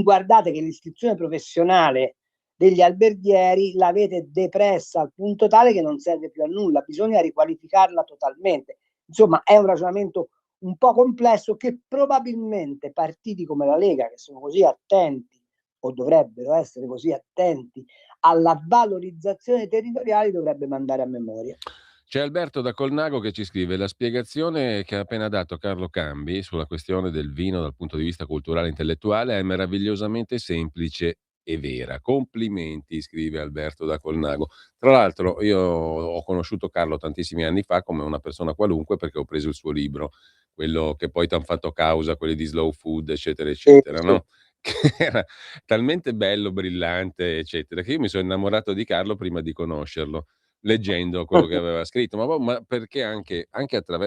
guardate che l'istruzione professionale degli alberghieri l'avete depressa al punto tale che non serve più a nulla, bisogna riqualificarla totalmente. Insomma, è un ragionamento un po' complesso che probabilmente partiti come la Lega, che sono così attenti, o dovrebbero essere così attenti, alla valorizzazione territoriale, dovrebbe mandare a memoria. C'è Alberto da Colnago che ci scrive: la spiegazione che ha appena dato Carlo Cambi sulla questione del vino dal punto di vista culturale e intellettuale è meravigliosamente semplice e vera. Complimenti, scrive Alberto da Colnago. Tra l'altro io ho conosciuto Carlo tantissimi anni fa come una persona qualunque, perché ho preso il suo libro, quello che poi t'han fatto causa, quelli di Slow Food, eccetera, eccetera, no? Che era talmente bello, brillante, eccetera, che io mi sono innamorato di Carlo prima di conoscerlo, leggendo quello che aveva scritto, ma perché anche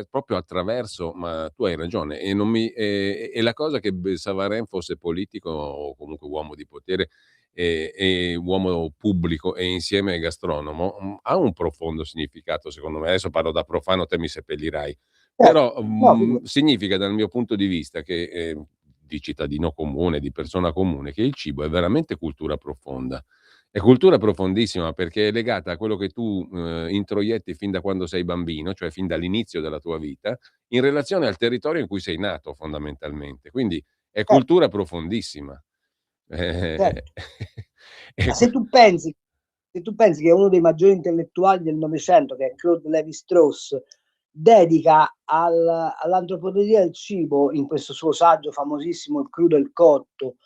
proprio attraverso, ma tu hai ragione, e la cosa che Savarin fosse politico o comunque uomo di potere e uomo pubblico e insieme gastronomo ha un profondo significato, secondo me. Adesso parlo da profano, te mi seppellirai, però significa, dal mio punto di vista, che di cittadino comune, di persona comune, che il cibo è veramente cultura profonda. È cultura profondissima, perché è legata a quello che tu introietti fin da quando sei bambino, cioè fin dall'inizio della tua vita, in relazione al territorio in cui sei nato, fondamentalmente. Quindi è cultura profondissima. Ma se tu pensi che uno dei maggiori intellettuali del Novecento, che è Claude Lévi-Strauss, dedica all'antropologia del cibo, in questo suo saggio famosissimo Il crudo e il cotto,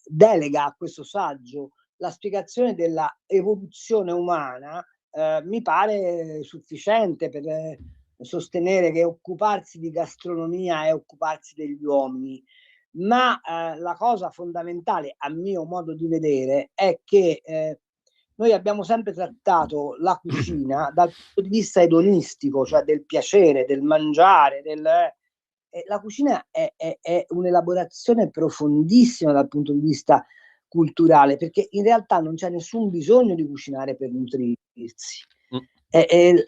delega a questo saggio la spiegazione della evoluzione umana, mi pare sufficiente per sostenere che occuparsi di gastronomia è occuparsi degli uomini. Ma la cosa fondamentale, a mio modo di vedere, è che noi abbiamo sempre trattato la cucina dal punto di vista edonistico, cioè del piacere, del mangiare, la cucina è un'elaborazione profondissima dal punto di vista culturale, perché in realtà non c'è nessun bisogno di cucinare per nutrirsi.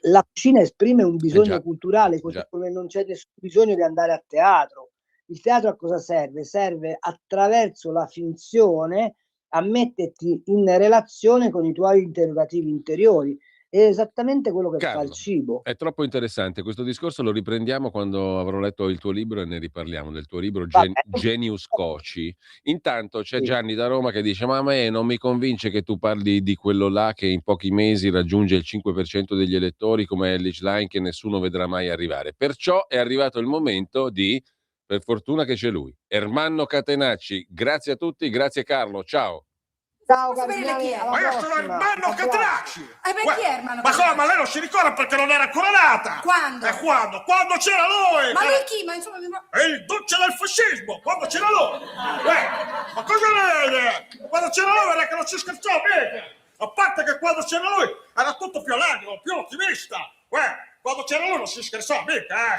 La cucina esprime un bisogno culturale, così come non c'è nessun bisogno di andare a teatro. Il teatro a cosa serve? Serve, attraverso la finzione, a metterti in relazione con i tuoi interrogativi interiori. È esattamente quello che Carlo, fa il cibo. È troppo interessante questo discorso, lo riprendiamo quando avrò letto il tuo libro e ne riparliamo, del tuo libro Genius Coci. Intanto c'è Gianni da Roma che dice: ma a me non mi convince che tu parli di quello là che in pochi mesi raggiunge il 5% degli elettori come Ellis Line, che nessuno vedrà mai arrivare. Perciò è arrivato il momento di, per fortuna che c'è lui, Ermanno Catenacci. Grazie a tutti, grazie Carlo, ciao. Ciao Cardinale, alla ma io prossima. sono Ermanno Catenacci. Perché Ermanno? Ma come? Ma lei non si ricorda perché non era ancora nata? Quando? Quando c'era lui! Ma lui chi? Ma insomma... È il duce del fascismo, quando c'era lui! Ma cosa vede? Quando c'era lui era che non si scherzava mica! A parte che quando c'era lui era tutto più allegro, più ottimista! Quando c'era lui non si scherzava mica,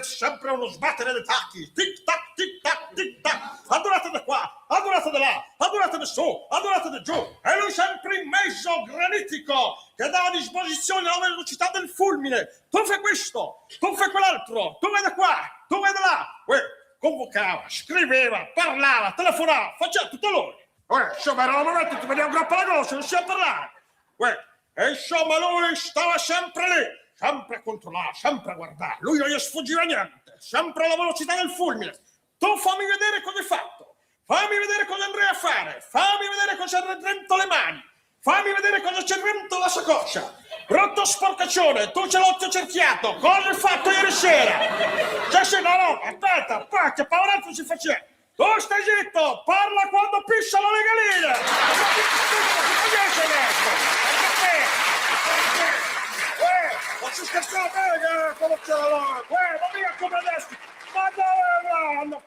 sempre uno sbattere dei tacchi, tic tac, tic tac, tic tac, adorate da qua, adorate da là, adorate da su, adorate da giù, e lui sempre in mezzo, granitico, che dà a disposizione la velocità del fulmine. Tu fai questo, tu fai quell'altro, tu vai da qua, tu vai da là. Convocava, scriveva, parlava, telefonava, faceva tutto lui. Insomma, era un momento, ti veniva un groppo alla gola, non si a parlare. E insomma, lui stava sempre lì, sempre a controllare, sempre a guardare. Lui non gli sfuggiva niente, sempre alla velocità del fulmine. Tu fammi vedere cosa hai fatto, fammi vedere cosa andrei a fare, fammi vedere cosa c'è dentro le mani, fammi vedere cosa c'è dentro la saccoccia. Brutto sporcaccione, tu ce l'ho cerchiato, cosa hai fatto ieri sera? Sì, no, aspetta, che pavoretto si faceva. Tu stai zitto, parla quando pissano le galline! Che sei detto? Ma si scherzava bene, come c'è la loro? Ma via come adesso! Ma dove vanno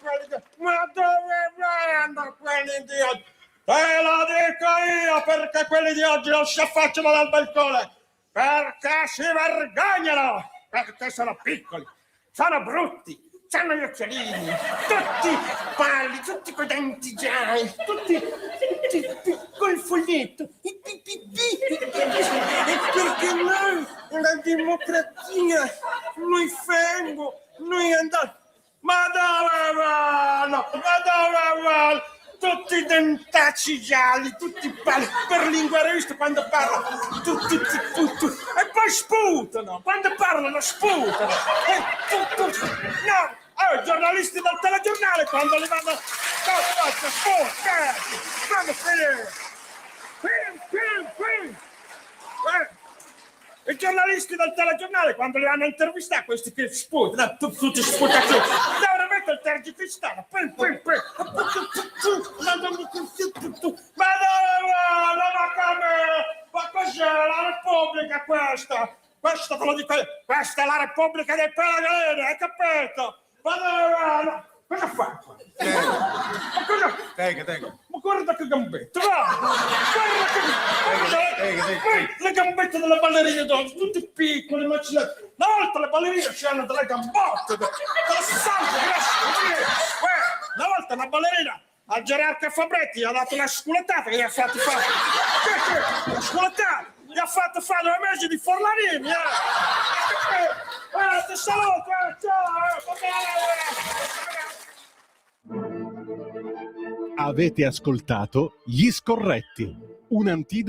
quelli di oggi? Te lo dico io perché quelli di oggi non si affacciano dal balcone! Perché si vergognano! Perché sono piccoli, sono brutti! C'hanno gli occhialini, tutti palli, tutti coi denti gialli, tutti col foglietto. E perché noi, la democrazia, noi fermo, noi andiamo. Ma dove vanno? Tutti i dentacci gialli, tutti palli, per lingua, hai visto quando parlano? Tutti. E poi sputano, quando parlano sputano. No! I giornalisti del telegiornale quando li vanno i giornalisti del telegiornale quando li vanno a intervistare, questi che sputano, tutti sputati, devono mettere il tergicristallo, ma dove va? Ma cos'è la Repubblica questa? Questa te lo dico io, questa è la Repubblica dei Pellegrini, hai capito? Ma cosa fa? Ma cosa? Tenga. Ma guarda che gambette, va! Le gambette delle ballerine d'oggi, tutte piccole, macellate. Una volta le ballerine c'erano delle gambotte, delle sangue, una volta una ballerina al gerarca Fabretti gli ha dato una sculettata che gli ha fatto fare. Una sculettata! Gli ha fatto fare 2 mesi di Forlanini, ti saluto, Avete ascoltato Gli Scorretti, un antidoto